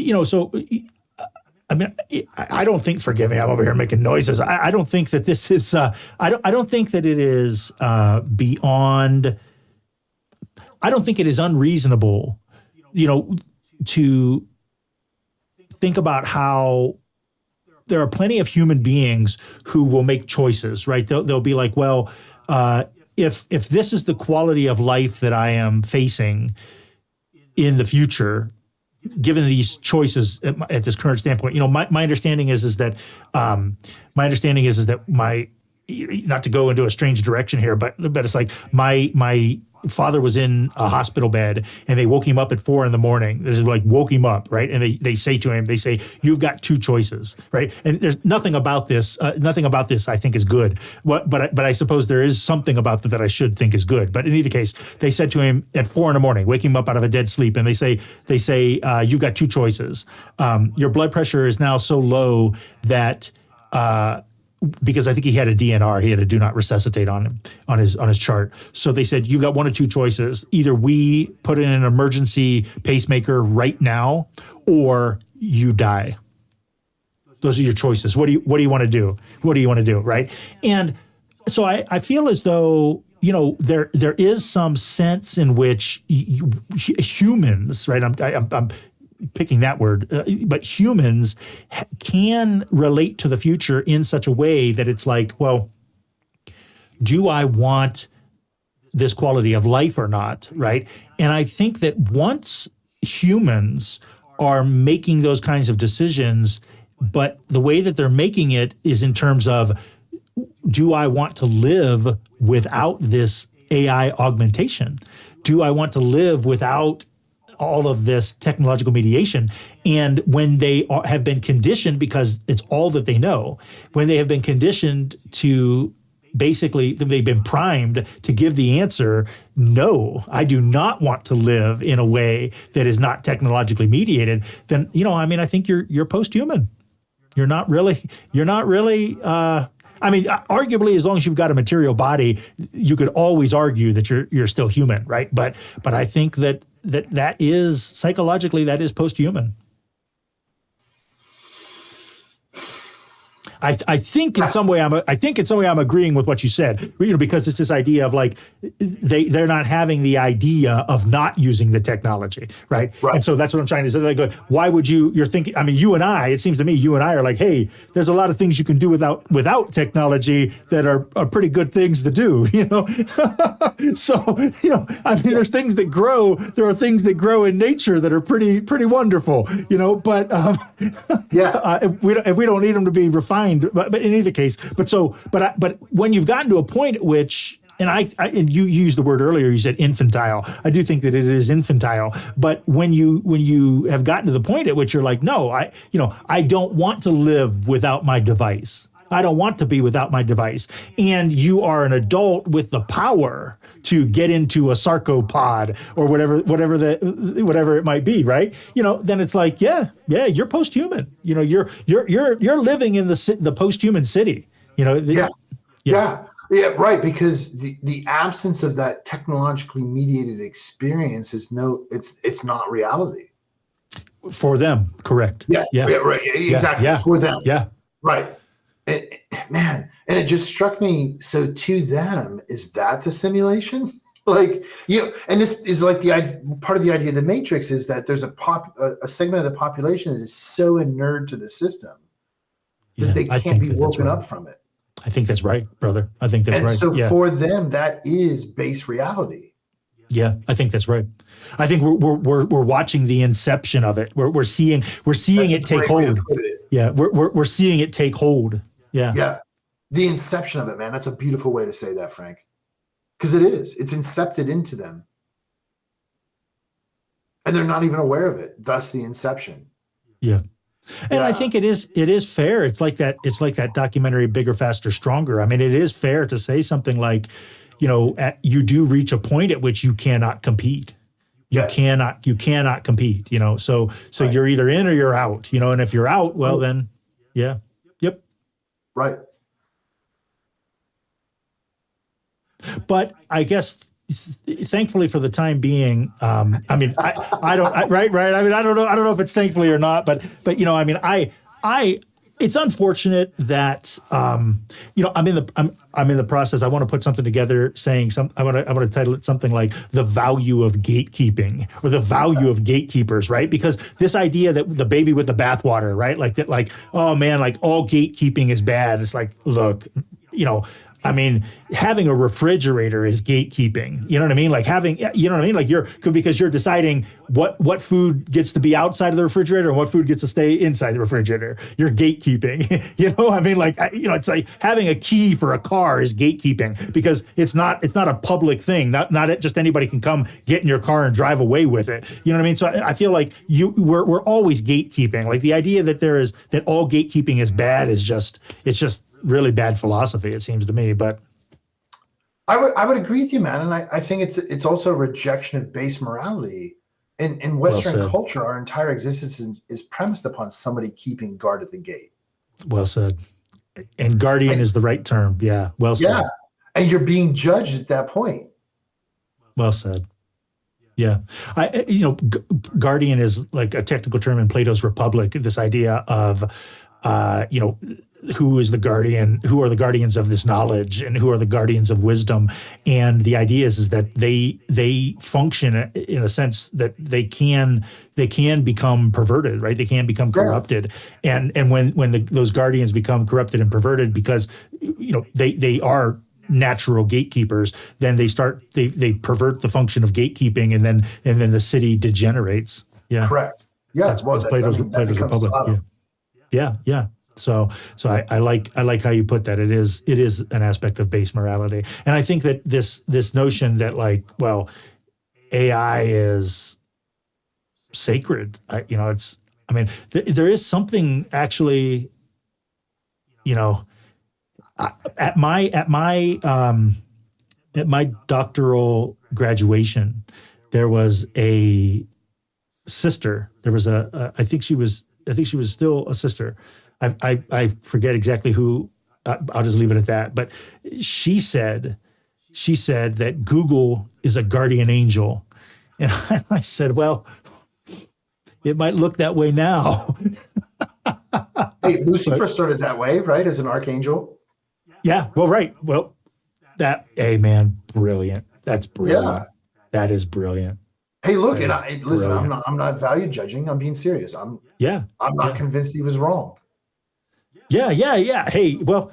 I don't think, forgive me, I'm over here making noises. I don't think that this is, I don't think that it is beyond, I don't think it is unreasonable, to think about how there are plenty of human beings who will make choices, right? They'll be like, well, if this is the quality of life that I am facing in the future, given these choices at this current standpoint, my understanding is that not to go into a strange direction here, but it's like my father was in a hospital bed and they woke him up at 4 a.m. This is like woke him up, right? And they say to him, you've got two choices, right? And there's nothing about this I think is good. But I suppose there is something about that I should think is good. But in either case, they said to him at 4 a.m, wake him up out of a dead sleep, and they say you've got two choices. Your blood pressure is now so low that because I think he had a DNR, he had a do not resuscitate on his chart. So they said, you've got one of two choices. Either we put in an emergency pacemaker right now, or you die. Those are your choices. What do you want to do? What do you want to do? Right. And so I feel as though, there is some sense in which humans, right? I'm picking that word, but humans can relate to the future in such a way that it's like, well, do I want this quality of life or not, right? And I think that once humans are making those kinds of decisions, but the way that they're making it is in terms of, do I want to live without this AI augmentation? Do I want to live without all of this technological mediation? And when they have been conditioned, because it's all that they know, when they have been conditioned to basically, they've been primed to give the answer, no, I do not want to live in a way that is not technologically mediated, then, I think you're post-human. You're not really, arguably, as long as you've got a material body, you could always argue that you're still human, right? But I think that is psychologically, that is post-human. I think in some way I'm agreeing with what you said, because it's this idea of like they're not having the idea of not using the technology, right? And so that's what I'm trying to say. Like, why would you're thinking? You and I, it seems to me, you and I are like, hey, there's a lot of things you can do without technology that are pretty good things to do, So there's things that grow. There are things that grow in nature that are pretty wonderful, But if we don't need them to be refined. But in either case, but when you've gotten to a point at which, and you used the word earlier, you said infantile. I do think that it is infantile. But when you have gotten to the point at which you're like, no, I don't want to live without my device. I don't want to be without my device. And you are an adult with the power to get into a sarcopod or whatever it might be, right? Then it's like, yeah, you're post-human. You're living in the post-human city. Yeah, right. Because the absence of that technologically mediated experience is it's not reality for them. Correct. Yeah. Right. Exactly. Yeah. For them. Yeah. Right. And it just struck me. So to them, is that the simulation? Like, and this is like part of the idea of the Matrix is that there's a segment of the population that is so inured to the system that they can't be woken up from it. I think that's right, brother. I think that's right. So for them, that is base reality. Yeah, I think that's right. I think we're watching the inception of it. We're seeing it take hold. Yeah, we're seeing it take hold. Yeah. Yeah. The inception of it, man. That's a beautiful way to say that, Frank. Because it is. It's incepted into them. And they're not even aware of it. Thus the inception. Yeah. And I think it is fair. It's like that documentary Bigger, Faster, Stronger. it is fair to say something like, you do reach a point at which you cannot compete. You cannot compete, so right. You're either in or you're out, and if you're out, well then, yeah. Yep. Right. But I guess, thankfully for the time being, I mean, I don't, right. I mean, I don't know if it's thankfully or not, but I mean, it's unfortunate that, I'm in the process. I want to put something together saying I want to title it something like The Value of Gatekeeping, or the value of gatekeepers, right? Because this idea that the baby with the bathwater, right? Like that, like, oh man, like all gatekeeping is bad. It's like, look, I mean, having a refrigerator is gatekeeping. You know what I mean? Like like because you're deciding what food gets to be outside of the refrigerator and what food gets to stay inside the refrigerator. You're gatekeeping. I mean, like, it's like having a key for a car is gatekeeping, because it's not a public thing. Not just anybody can come get in your car and drive away with it. You know what I mean? So I feel like we're always gatekeeping. Like the idea that all gatekeeping is bad it's just really bad philosophy, it seems to me. But I would agree with you, man. And I think it's also a rejection of base morality. In Western culture, our entire existence is premised upon somebody keeping guard at the gate. Well said. And guardian is the right term. Yeah. Well said. Yeah. And you're being judged at that point. Well said. Yeah. Guardian is like a technical term in Plato's Republic, this idea of, who is the guardian, who are the guardians of this knowledge, and who are the guardians of wisdom. And the idea is that they function in a sense that they can become perverted, right? They can become corrupted. Yeah. And when those guardians become corrupted and perverted because, they are natural gatekeepers, then they pervert the function of gatekeeping, and then the city degenerates. Yeah. Correct. Yeah. That's Plato's Republic. Yeah. So I like how you put that. It is an aspect of base morality. And I think that this notion that, like, well, AI is sacred, there is something actually, at my doctoral graduation, there was a sister. There was I think she was still a sister. I forget exactly who. I'll just leave it at that. But she said that Google is a guardian angel, and I said, well, it might look that way now. Hey, Lucifer started that way, right? As an archangel. Yeah. Well, right. Well, man, brilliant. That's brilliant. Yeah. That is brilliant. Hey, look, and listen, I'm not value judging. I'm being serious. I'm not convinced he was wrong. Yeah. Hey, well,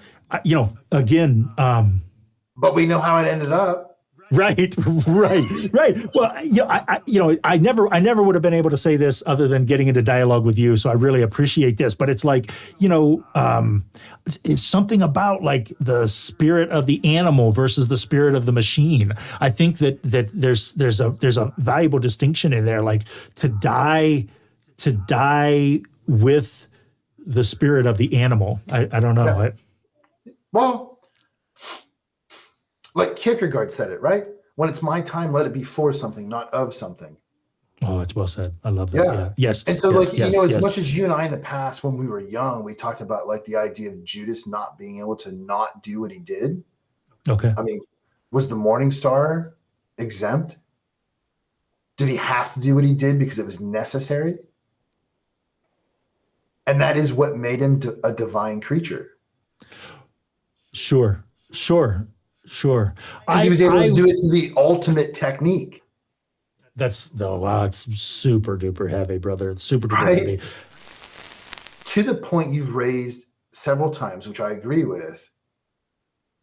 again. But we know how it ended up. Right. Well, I never would have been able to say this other than getting into dialogue with you. So I really appreciate this. But it's like, it's something about like the spirit of the animal versus the spirit of the machine. I think that there's a valuable distinction in there, like to die with the spirit of the animal. I don't know. Yeah. Well, like Kierkegaard said it, right? When it's my time, let it be for something, not of something. Oh, it's well said. I love that. Yeah. Yes. And so as much as you and I in the past, when we were young, we talked about like the idea of Judas not being able to not do what he did. Okay. I mean, was the Morning Star exempt? Did he have to do what he did because it was necessary? And that is what made him a divine creature. Sure. He was able to do it to the ultimate technique. Wow, it's super duper heavy, brother. It's super duper heavy. To the point you've raised several times, which I agree with,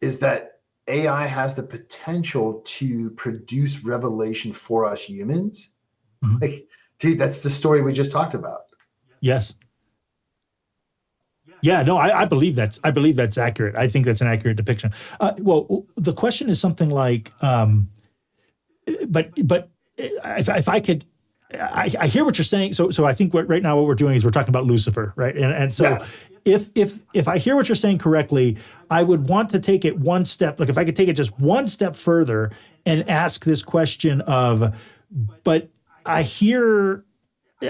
is that AI has the potential to produce revelation for us humans. Mm-hmm. Like, dude, that's the story we just talked about. Yes. Yeah, no, I believe that's accurate. I think that's an accurate depiction. Well, the question is something like, but if I could, I hear what you're saying. So I think right now what we're doing is we're talking about Lucifer, right? And so if I hear what you're saying correctly, I would want to take it one step. Like if I could take it just one step further and ask this question of, but I hear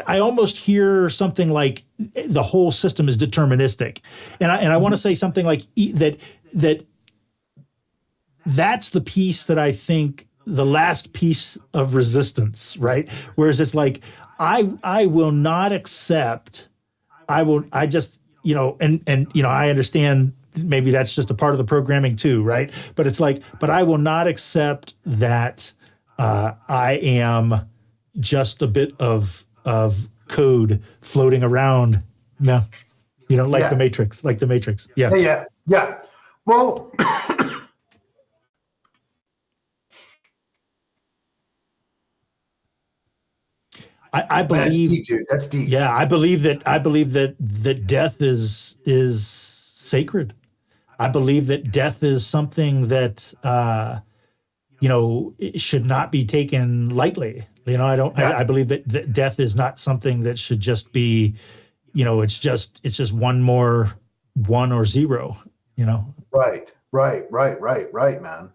I almost hear something like the whole system is deterministic, and I want to say something like that's the piece that I think the last piece of resistance, right? Whereas it's like I will not accept. I just, and I understand maybe that's just a part of the programming too, right? But it's like, but I will not accept that I am just a bit of code floating around. No, like the Matrix, Yeah. Yeah. Well, I believe that's deep, dude. That's deep. Yeah, I believe that death is sacred. I believe that death is something that it should not be taken lightly. I don't. I believe that death is not something that should just be, it's just one more one or zero. Right, man.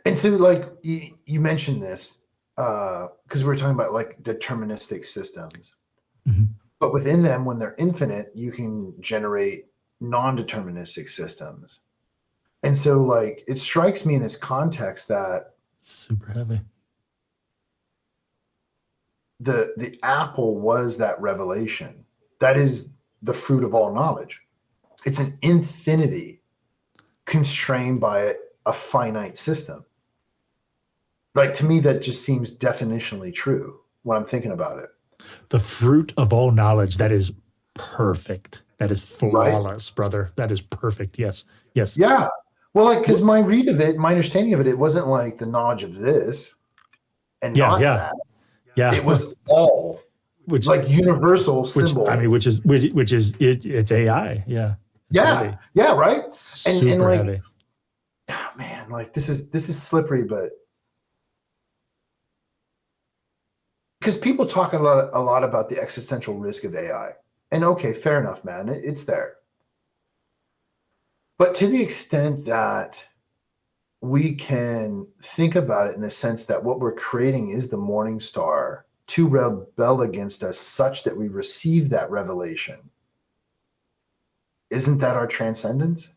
And so, like you mentioned this because we're talking about like deterministic systems, Mm-hmm. but within them, when they're infinite, you can generate non-deterministic systems. And so, like, it strikes me in this context that super heavy. The apple was that revelation. That is the fruit of all knowledge. It's an infinity constrained by a finite system. Like, to me, that just seems definitionally true when I'm thinking about it. The fruit of all knowledge, that is perfect. That is flawless, right? Brother. That is perfect. Yes. Yeah. Well, like, because my read of it, my understanding of it, it wasn't like the knowledge of this and not that. Yeah. It was all, which like universal symbol. Which is it's AI. Yeah. Yeah. Yeah. Right. And like, heavy. Oh, man, like this is slippery, but because people talk a lot about the existential risk of AI, and okay, fair enough, man, it's there. But to the extent that we can think about it in the sense that what we're creating is the morning star to rebel against us such that we receive that revelation, isn't that our transcendence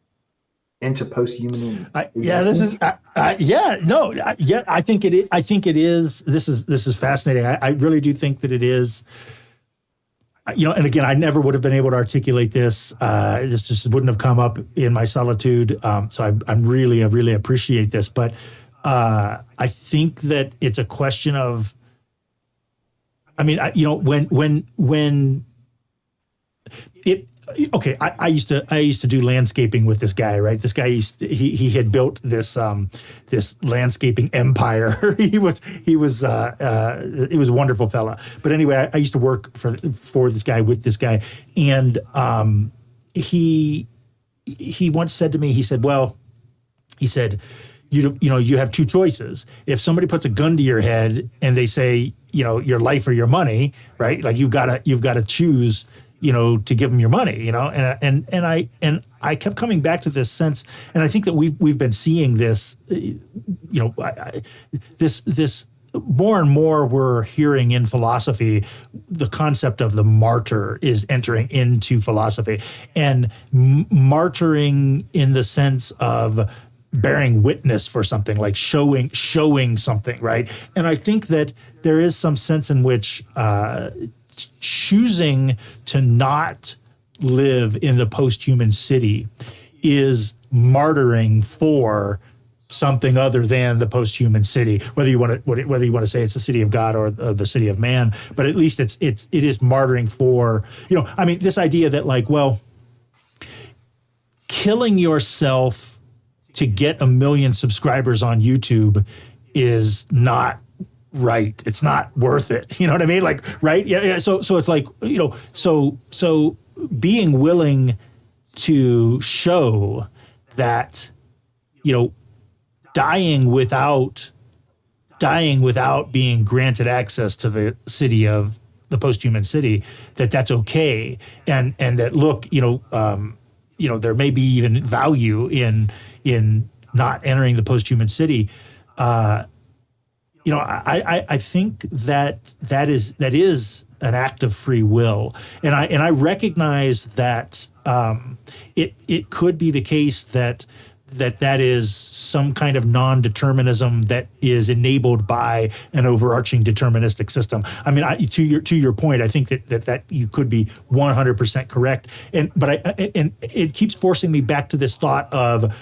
into post-human existence? I think it is. This is fascinating. I really do think that it is. And again, I never would have been able to articulate this. This just wouldn't have come up in my solitude. So I really appreciate this. But I think that it's a question of, when it. Okay, I used to do landscaping with this guy, right? This guy he had built this landscaping empire. he was a wonderful fella. But anyway, I used to work for this guy with this guy, and he once said to me, he said, you have two choices. If somebody puts a gun to your head and they say, your life or your money, right? Like you've got to choose. To give them your money, and I kept coming back to this sense, and I think that we've been seeing this, this more and more we're hearing in philosophy, the concept of the martyr is entering into philosophy, and martyring in the sense of bearing witness for something, like showing something, right? And I think that there is some sense in which choosing to not live in the post-human city is martyring for something other than the post-human city. Whether you want to say it's the city of God or the city of man, but at least it is martyring for this idea that killing yourself to get 1 million subscribers on YouTube is not right. It's not worth it. You know what I mean? Like, right? Yeah. So it's like, so being willing to show that, dying without being granted access to the city of the post-human city, that's okay. And that, look, there may be even value in not entering the post-human city, I think that is an act of free will, and I recognize that it could be the case that is some kind of non-determinism that is enabled by an overarching deterministic system. I mean, to your point, I think that you could be 100% correct, but it keeps forcing me back to this thought of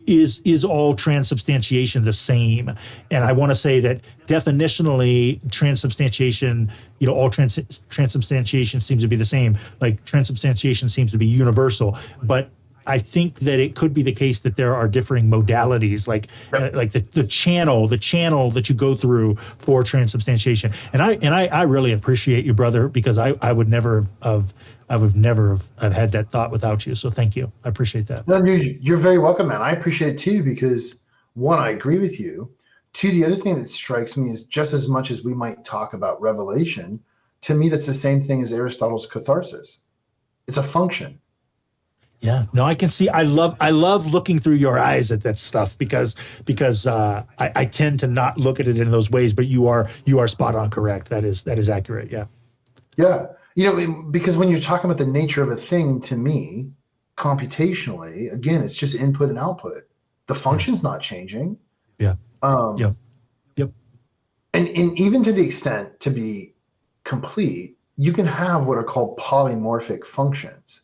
is all transubstantiation the same? And I want to say that definitionally, transubstantiation, all transubstantiation seems to be the same. Like transubstantiation seems to be universal, but I think that it could be the case that there are differing modalities, like the channel that you go through for transubstantiation. And I really appreciate you, brother, because I would never have had that thought without you. So thank you. I appreciate that. No, you're very welcome, man. I appreciate it too, because one, I agree with you. Two, the other thing that strikes me is just as much as we might talk about revelation, to me, that's the same thing as Aristotle's catharsis. It's a function. Yeah, no, I can see. I love looking through your eyes at that stuff because I tend to not look at it in those ways. But you are spot on correct. That is accurate. Yeah. Yeah, because when you're talking about the nature of a thing, to me, computationally, again, it's just input and output. The function's not changing. Yeah. Yep. And even to the extent to be complete, you can have what are called polymorphic functions.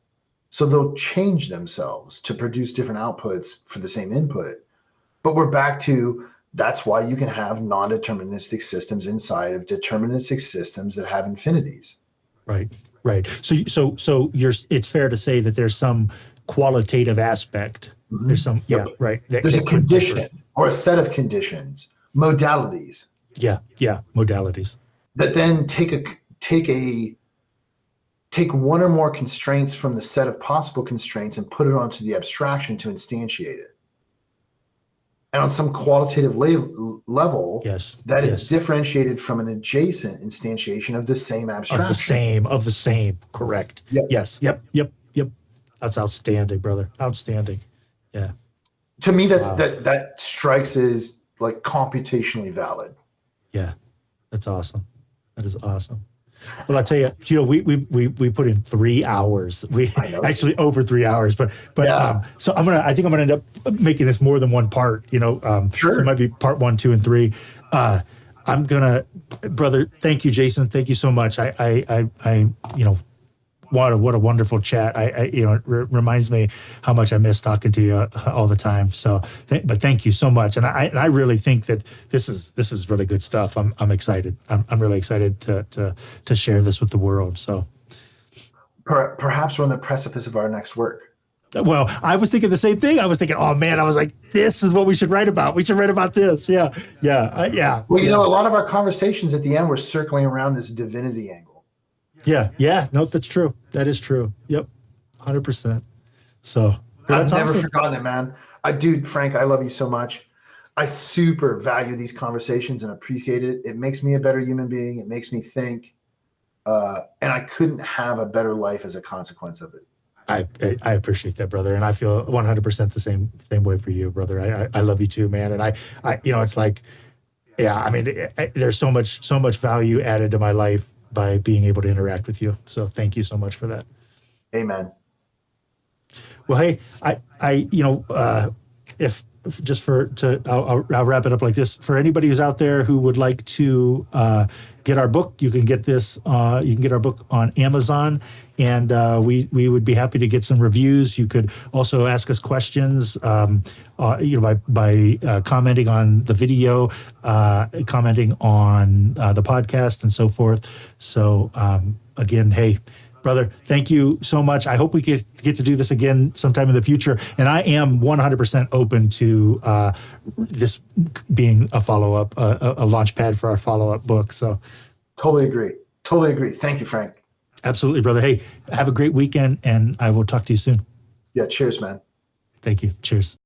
So they'll change themselves to produce different outputs for the same input. But we're back to, that's why you can have non-deterministic systems inside of deterministic systems that have infinities. Right. So it's fair to say that there's some qualitative aspect. Mm-hmm. There's some, right. There's a condition or a set of conditions, modalities. Yeah, modalities. That then take one or more constraints from the set of possible constraints and put it onto the abstraction to instantiate it. And on some qualitative level, that is differentiated from an adjacent instantiation of the same abstraction. Of the same, correct. Yep. Yes, yep. That's outstanding, brother. Outstanding. Yeah. To me, that strikes as like computationally valid. Yeah, that's awesome. That is awesome. Well, I tell you, we put in 3 hours. We actually over 3 hours, but so I think I'm gonna end up making this more than one part. Sure. So it might be part 1, 2, and 3. Brother. Thank you, Jason. Thank you so much. What a wonderful chat. It reminds me how much I miss talking to you all the time. So, but thank you so much. And I really think that this is really good stuff. I'm excited. I'm really excited to share this with the world. So, perhaps we're on the precipice of our next work. Well, I was thinking the same thing. I was thinking, oh man, I was like, this is what we should write about. We should write about this. Yeah. Well, a lot of our conversations at the end were circling around this divinity angle. Yeah. No, that's true. That is true. Yep. 100%. So I've never forgotten it, man. Dude, Frank, I love you so much. I super value these conversations and appreciate it. It makes me a better human being. It makes me think. And I couldn't have a better life as a consequence of it. I appreciate that, brother. And I feel 100% the same way for you, brother. I love you too, man. And I it's like, I mean, there's so much value added to my life by being able to interact with you. So thank you so much for that. Amen. Well, hey, I'll wrap it up like this. For anybody who's out there who would like to get our book, you can get this. You can get our book on Amazon, and we would be happy to get some reviews. You could also ask us questions, by commenting on the video, commenting on the podcast, and so forth. So again, hey, brother, thank you so much. I hope we get to do this again sometime in the future. And I am 100% open to this being a follow-up, a launch pad for our follow-up book. So totally agree. Thank you, Frank. Absolutely, brother. Hey, have a great weekend, and I will talk to you soon. Yeah, cheers, man. Thank you. Cheers.